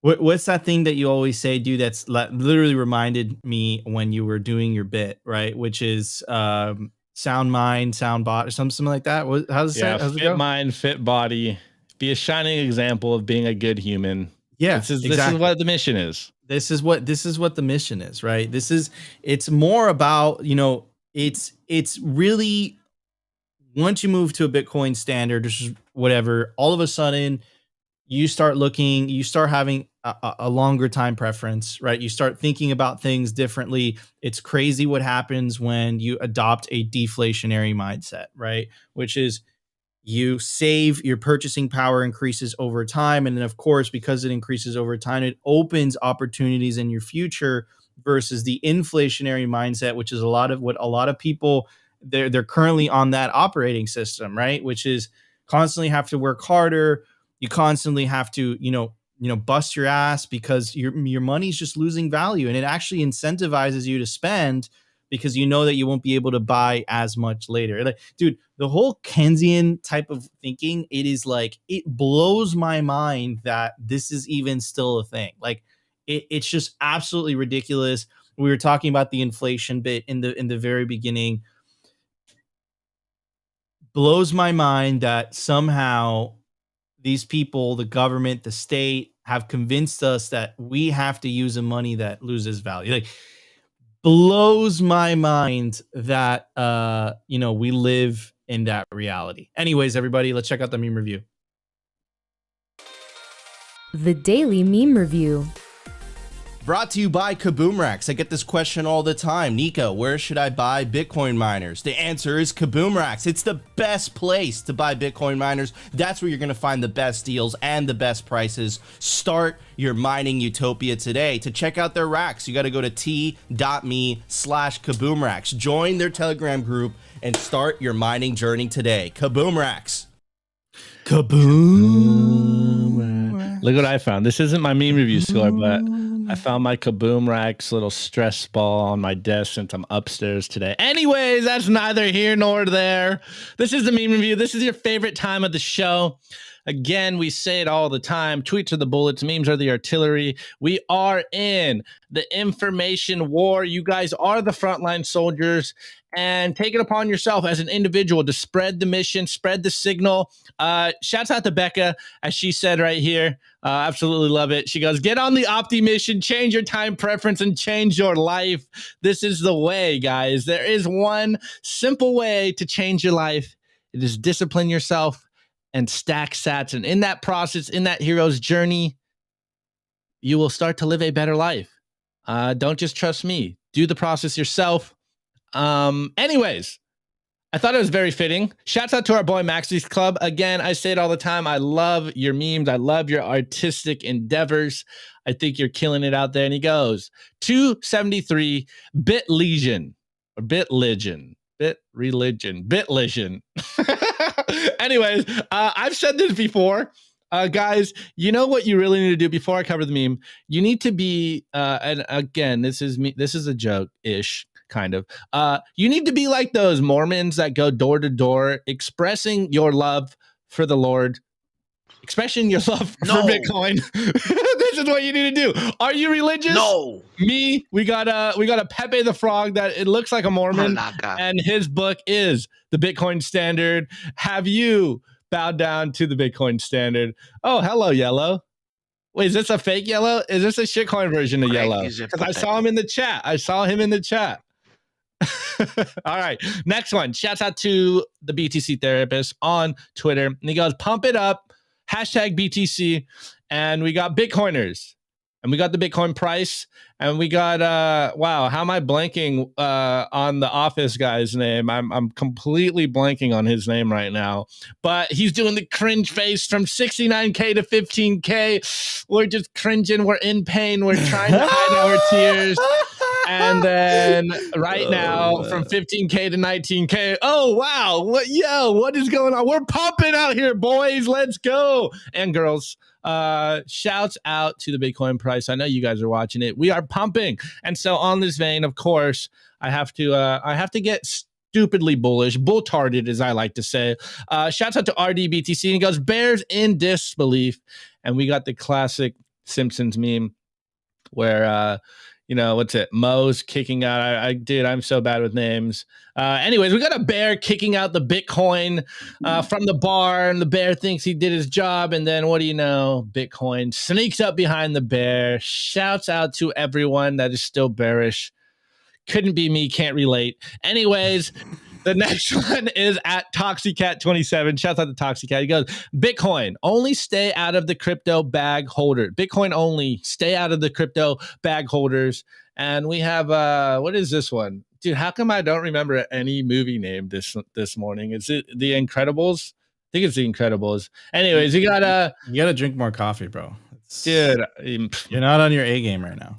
what's that thing that you always say, dude? That's literally reminded me when you were doing your bit, right? Which is sound mind, sound body, something like that. How does it say? How's it go? Fit mind, fit body. Be a shining example of being a good human. Yeah, this is what the mission is. This is what the mission is, right? It's more about, it's really, once you move to a Bitcoin standard or whatever, all of a sudden you start having a longer time preference, right? You start thinking about things differently. It's crazy what happens when you adopt a deflationary mindset, right? Which is, you save, your purchasing power increases over time. And then, of course, because it increases over time, it opens opportunities in your future, versus the inflationary mindset, which is a lot of what a lot of people, they're currently on that operating system, right? Which is constantly have to work harder. You constantly have to, bust your ass because your money's just losing value. And it actually incentivizes you to spend, because you know that you won't be able to buy as much later. Like, dude, the whole Keynesian type of thinking, it is like, it blows my mind that this is even still a thing. Like, it's just absolutely ridiculous. We were talking about the inflation bit in the very beginning. Blows my mind that somehow these people, the government, the state, have convinced us that we have to use a money that loses value. Like, blows my mind that we live in that reality. Anyways, everybody, let's check out the meme review. The Daily Meme Review. Brought to you by Kaboomracks. I get this question all the time. Nico, where should I buy Bitcoin miners? The answer is Kaboomracks. It's the best place to buy Bitcoin miners. That's where you're going to find the best deals and the best prices. Start your mining utopia today. To check out their racks, you got to go to t.me/Kaboomracks. Join their Telegram group and start your mining journey today. Kaboomracks. Kaboom. Look what I found. This isn't my meme review score, but I found my Kaboomracks little stress ball on my desk since I'm upstairs today. Anyways, that's neither here nor there. This is the meme review. This is your favorite time of the show. Again, we say it all the time. Tweets are the bullets. Memes are the artillery. We are in the information war. You guys are the frontline soldiers. And take it upon yourself as an individual to spread the mission, spread the signal. Shouts out to Becca, as she said right here. Absolutely love it. She goes, get on the Opti mission, change your time preference, and change your life. This is the way, guys. There is one simple way to change your life. It is discipline yourself and stack sats. And in that process, in that hero's journey, you will start to live a better life. Don't just trust me. Do the process yourself. Anyways, I thought it was very fitting. Shouts out to our boy Maxie's Club. Again, I say it all the time. I love your memes. I love your artistic endeavors. I think you're killing it out there. And he goes, 273 Bit Legion or Bit Religion. Anyways, I've said this before. Guys, you know what you really need to do before I cover the meme? You need to be, and again, this is a joke-ish. Kind of. You need to be like those Mormons that go door to door expressing your love for the Lord, expressing your love for Bitcoin. This is what you need to do. Are you religious? No. Me, we got a Pepe the Frog that it looks like a Mormon, and his book is the Bitcoin Standard. Have you bowed down to the Bitcoin Standard? Oh, hello, Yellow. Wait, is this a fake Yellow? Is this a shitcoin version of Yellow? Because I saw him in the chat. All right, next one. Shouts out to the BTC therapist on Twitter. And he goes, pump it up, hashtag BTC. And we got Bitcoiners. And we got the Bitcoin price. And we got, wow, how am I blanking on the office guy's name? I'm completely blanking on his name right now. But he's doing the cringe face from 69K to 15K. We're just cringing. We're in pain. We're trying to hide our tears. And then right now from 15K to 19K. Oh, wow. What is going on? We're pumping out here, boys. Let's go. And girls. Shouts out to the Bitcoin price. I know you guys are watching it. We are pumping. And so on this vein, of course, I have to get stupidly bullish, bull-tarded, as I like to say. Shouts out to RDBTC. And he goes, bears in disbelief. And we got the classic Simpsons meme where, what's it? Mo's kicking out. Dude, I'm so bad with names. Anyways, we got a bear kicking out the Bitcoin from the bar, and the bear thinks he did his job. And then what do you know? Bitcoin sneaks up behind the bear. Shouts out to everyone that is still bearish. Couldn't be me. Can't relate. Anyways, the next one is at Toxicat27. Shouts out to Toxicat. He goes, Bitcoin, only stay out of the crypto bag holder. Bitcoin only, stay out of the crypto bag holders. And we have, what is this one? Dude, how come I don't remember any movie name this morning? Is it The Incredibles? I think it's The Incredibles. Anyways, you gotta drink more coffee, bro. dude. You're not on your A game right now.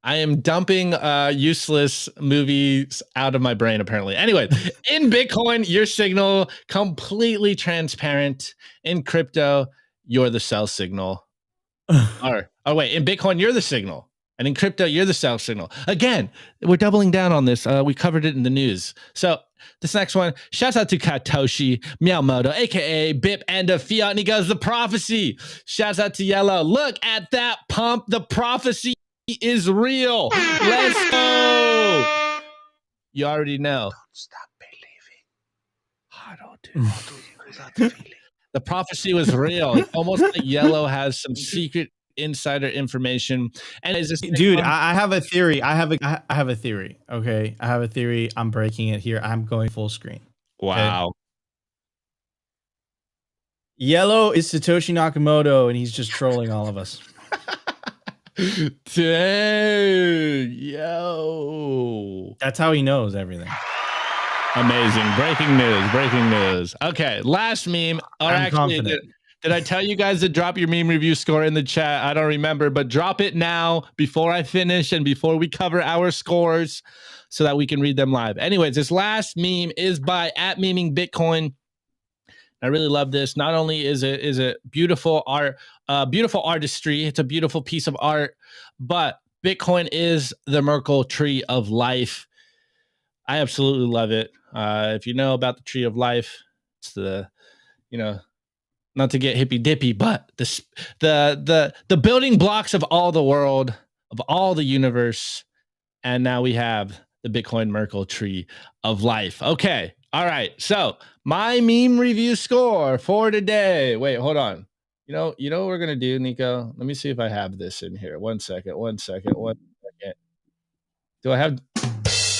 I am dumping useless movies out of my brain, apparently. Anyway, in Bitcoin, your signal completely transparent. In crypto, you're the sell signal. Wait, in Bitcoin, you're the signal. And in crypto, you're the sell signal. Again, we're doubling down on this. We covered it in the news. So this next one, shouts out to Katoshi Miyamoto, aka Bip and a Fiat. And he goes, the prophecy. Shouts out to Yellow. Look at that pump. The prophecy is real. Let's go. You already know. Don't stop believing. The prophecy was real. It's almost like Yellow has some secret insider information. And is this dude? I have a theory. I have a theory. Okay, I have a theory. I'm breaking it here. I'm going full screen. Wow. Okay? Yellow is Satoshi Nakamoto, and he's just trolling all of us. Dude, yo. That's how he knows everything. Amazing. Breaking news. Okay, last meme. I'm confident. Did I tell you guys to drop your meme review score in the chat? I don't remember, but drop it now before I finish and before we cover our scores so that we can read them live. Anyways, this last meme is by @meming_Bitcoin. I really love this. Not only is it beautiful art, beautiful artistry, it's a beautiful piece of art, but Bitcoin is the Merkle tree of life. I absolutely love it. If you know about the tree of life, it's the, not to get hippy dippy, but the building blocks of all the world, of all the universe. And now we have the Bitcoin Merkle tree of life. Okay. All right. So my meme review score for today. Wait, hold on. You know what we're going to do, Nico? Let me see if I have this in here. One second. Do I have?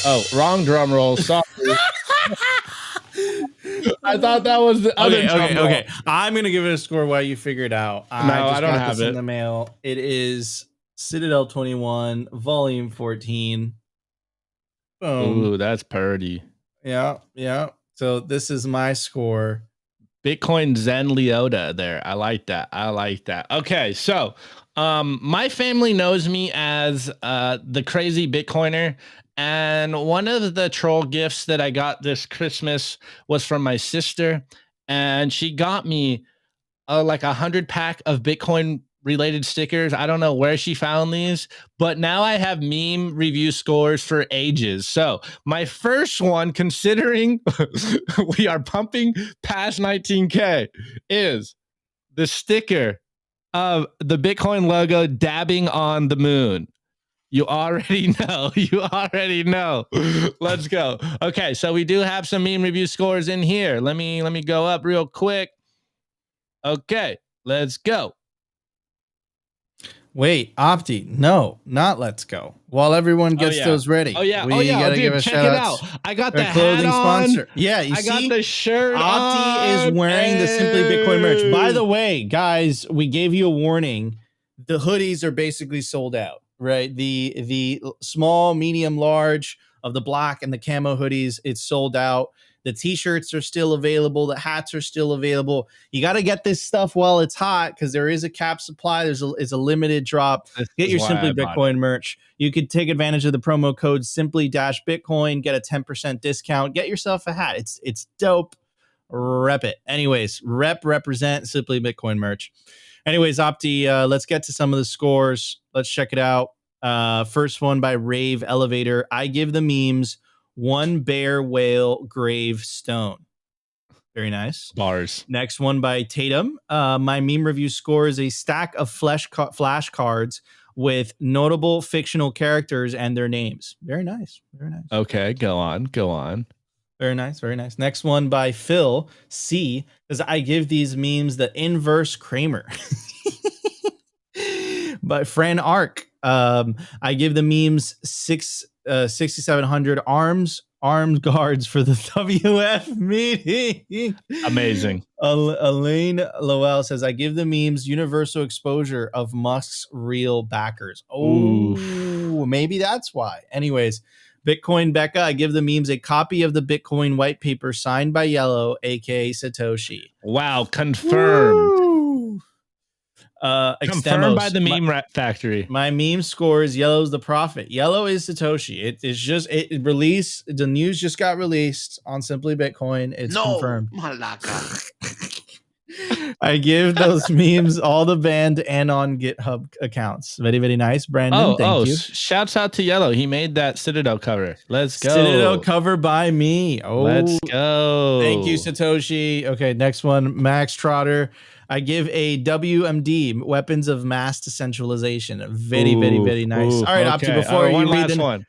Oh, wrong drum roll. Sorry. I thought that was the other drum roll. Okay. I'm going to give it a score while you figure it out. No, I don't have it in the mail. It is Citadel 21, Volume 14. Boom. Ooh, that's pretty. Yeah. So this is my score. Bitcoin Zen Leota there. I like that. Okay, so my family knows me as the crazy Bitcoiner. And one of the troll gifts that I got this Christmas was from my sister. And she got me like 100-pack of Bitcoin related stickers. I don't know where she found these, but now I have meme review scores for ages. So my first one, considering we are pumping past 19K, is the sticker of the Bitcoin logo dabbing on the moon. You already know. Let's go. Okay, so we do have some meme review scores in here. Let me go up real quick. Okay, let's go. Wait, Opti, no, not let's go. While everyone gets those ready. We gotta give a shout out. I got the clothing sponsor. Yeah, I got the shirt. Opti is wearing the Simply Bitcoin merch. By the way, guys, we gave you a warning. The hoodies are basically sold out, right? The small, medium, large of the black and the camo hoodies, it's sold out. The t-shirts are still available. The hats are still available. You got to get this stuff while it's hot because there is a cap supply. It's a limited drop. Get your Simply Bitcoin merch. You could take advantage of the promo code Simply-Bitcoin, get a 10% discount. Get yourself a hat. It's dope. Rep it. Anyways, represent Simply Bitcoin merch. Anyways, Opti, let's get to some of the scores. Let's check it out. First one by Rave Elevator. I give the memes 1 bear whale gravestone. Very nice. Bars. Next one by Tatum. My meme review score is a stack of flashcards with notable fictional characters and their names. Very nice. Okay, go on. Very nice. Next one by Phil C. Because I give these memes the inverse Kramer. By Fran Arc. I give the memes 6 6,700 armed guards for the WF meeting. Amazing. Elaine Lowell says, I give the memes universal exposure of Musk's real backers. Oh, maybe that's why. Anyways, Bitcoin Becca, I give the memes a copy of the Bitcoin white paper signed by Yellow, aka Satoshi. Wow, confirmed. Woo! Confirmed by the meme factory. My meme scores Yellow's the prophet. Yellow is Satoshi. It's just released. The news just got released on Simply Bitcoin. It's confirmed. Malaka. I give those memes all the banned and on GitHub accounts. Very, very nice, Brandon. Thank you. Shouts out to Yellow. He made that Citadel cover. Let's go. Citadel cover by me. Oh, let's go. Thank you, Satoshi. Okay, next one, Max Trotter. I give a WMD, Weapons of Mass Decentralization. Very, very, very nice. All right, okay. Opti, before you read the one.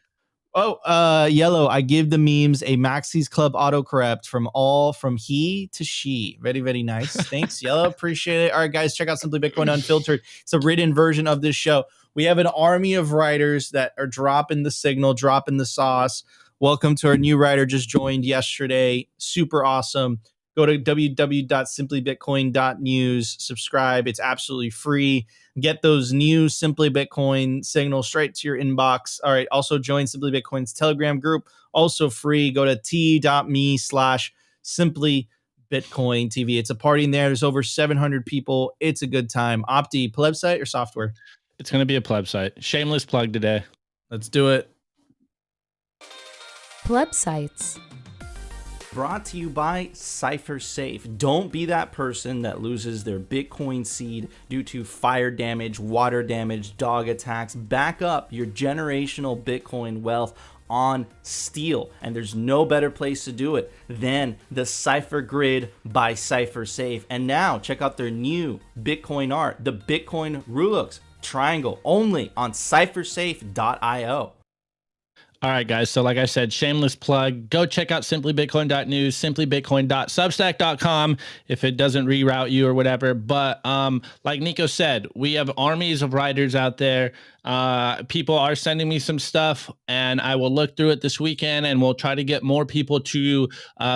Yellow, I give the memes a Maxis Club autocorrect from he to she. Very, very nice. Thanks, Yellow. Appreciate it. All right, guys, check out Simply Bitcoin Unfiltered. It's a written version of this show. We have an army of writers that are dropping the signal, dropping the sauce. Welcome to our new writer, just joined yesterday. Super awesome. Go to www.simplybitcoin.news. Subscribe. It's absolutely free. Get those new Simply Bitcoin signals straight to your inbox. All right. Also join Simply Bitcoin's Telegram group. Also free. Go to t.me/Simply Bitcoin TV. It's a party in there. There's over 700 people. It's a good time. Opti, plebsite or software? It's going to be a plebsite. Shameless plug today. Let's do it. Plebsites. Brought to you by CipherSafe. Don't be that person that loses their Bitcoin seed due to fire damage, water damage, dog attacks. Back up your generational Bitcoin wealth on steel, and there's no better place to do it than the Cipher Grid by CipherSafe. And now check out their new Bitcoin art, the Bitcoin Rulux triangle, only on CipherSafe.io. All right, guys. So like I said, shameless plug. Go check out simplybitcoin.news, simplybitcoin.substack.com if it doesn't reroute you or whatever. But like Nico said, we have armies of writers out there. People are sending me some stuff, and I will look through it this weekend, and we'll try to get more people to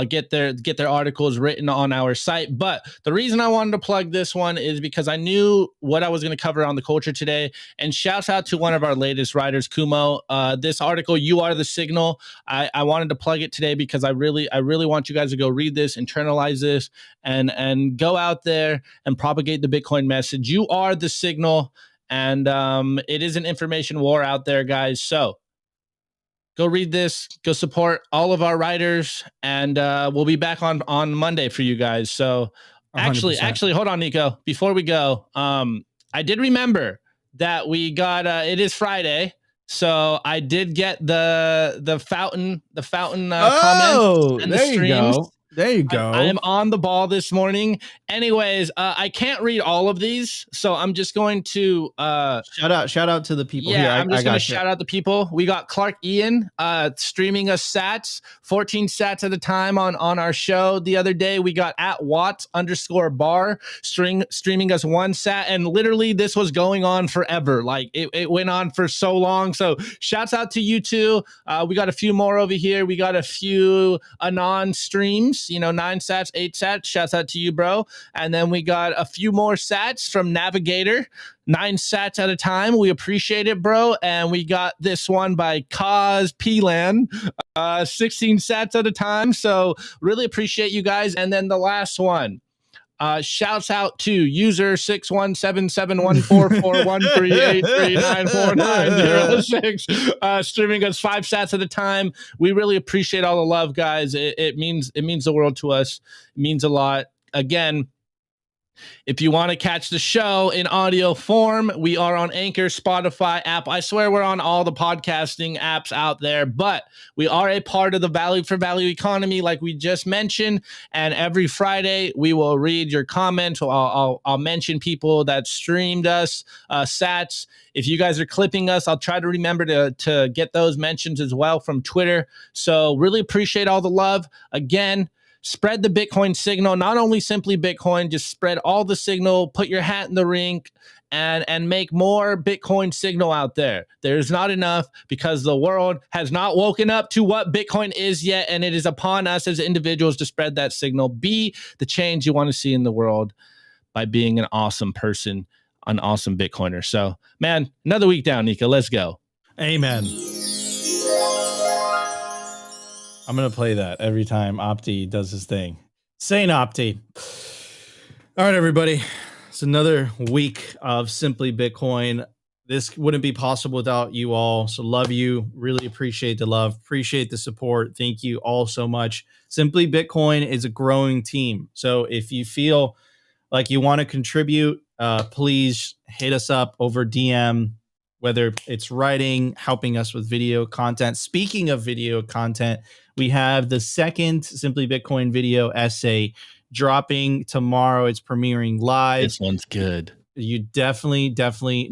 get their articles written on our site. But the reason I wanted to plug this one is because I knew what I was going to cover on the culture today. And shouts out to one of our latest writers, Kumo. This article, "You Are the Signal." I wanted to plug it today because I really want you guys to go read this, internalize this, and go out there and propagate the Bitcoin message. You are the signal. And it is an information war out there, guys. So go read this, go support all of our writers, and we'll be back on Monday for you guys. So actually, hold on, Nico. Before we go, I did remember that we got it is Friday. So I did get the fountain comments and the streams. There you go. I am on the ball this morning. Anyways, I can't read all of these, so I'm just going to shout out to the people. Yeah, here. I'm just going to shout out the people. We got Clark Ian streaming us sats, 14 sats at a time on our show the other day. We got @Watts_bar streaming us 1 sat, and literally this was going on forever. Like it went on for so long. So shouts out to you two. We got a few more over here. We got a few anon streams. 9 sats, 8 sats. Shouts out to you, bro. And then we got a few more sats from Navigator, 9 sats at a time. We appreciate it, bro. And we got this one by Cause Pelan, 16 sats at a time. So really appreciate you guys. And then the last one. Shouts out to user 61771441383949006, streaming us 5 sats at a time. We really appreciate all the love, guys. It means the world to us. It means a lot. Again, if you want to catch the show in audio form, we are on Anchor, Spotify app. I swear we're on all the podcasting apps out there, but we are a part of the value for value economy, like we just mentioned. And every Friday, we will read your comments. I'll mention people that streamed us, sats. If you guys are clipping us, I'll try to remember to get those mentions as well from Twitter. So really appreciate all the love. Again, Spread the Bitcoin signal, not only simply Bitcoin, just spread all the signal, put your hat in the ring, and make more Bitcoin signal out there. There's not enough because the world has not woken up to what Bitcoin is yet, and it is upon us as individuals to spread that signal. Be the change you want to see in the world by being an awesome person, an awesome Bitcoiner. So, man, another week down, Nika. Let's go. Amen. I'm going to play that every time Opti does his thing. Saint Opti. All right, everybody. It's another week of Simply Bitcoin. This wouldn't be possible without you all. So love you. Really appreciate the love. Appreciate the support. Thank you all so much. Simply Bitcoin is a growing team. So if you feel like you want to contribute, please hit us up over DM, whether it's writing, helping us with video content. Speaking of video content, we have the second Simply Bitcoin video essay dropping tomorrow. It's premiering live. This one's good. You definitely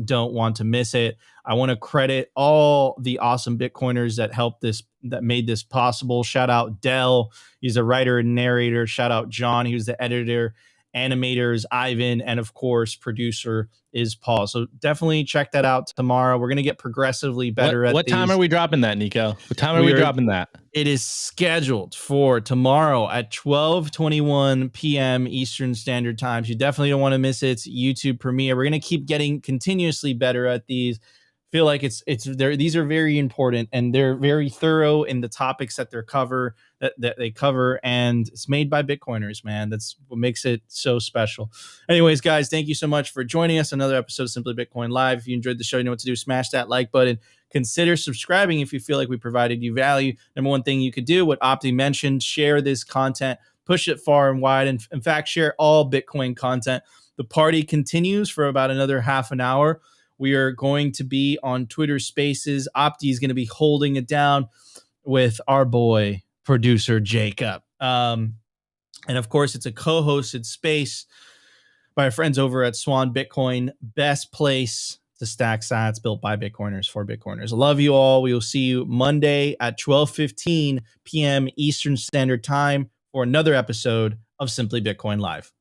don't want to miss it. I want to credit all the awesome Bitcoiners that helped this, that made this possible. Shout out Dell. He's a writer and narrator. Shout out John. He was the editor. Animators, Ivan, and of course, producer is Paul. So definitely check that out tomorrow. We're going to get progressively better at what these. time are we dropping that, Nico? What time are we dropping that? It is scheduled for tomorrow at 12:21 p.m. Eastern Standard Times. You definitely don't want to miss it. It's YouTube premiere. We're going to keep getting continuously better at these. Feel like it's there. These are very important and they're very thorough in the topics that they cover, and it's made by Bitcoiners, man. That's what makes it so special. Anyways, guys, thank you so much for joining us. Another episode of Simply Bitcoin Live. If you enjoyed the show, you know what to do. Smash that like button. Consider subscribing if you feel like we provided you value. Number one thing you could do, what Opti mentioned, share this content, push it far and wide, and in fact, share all Bitcoin content. The party continues for about another half an hour. We are going to be on Twitter Spaces. Opti is going to be holding it down with our boy, producer Jacob. And of course, it's a co-hosted space by our friends over at Swan Bitcoin. Best place to stack sats built by Bitcoiners for Bitcoiners. I love you all. We will see you Monday at 12:15 p.m. Eastern Standard Time for another episode of Simply Bitcoin Live.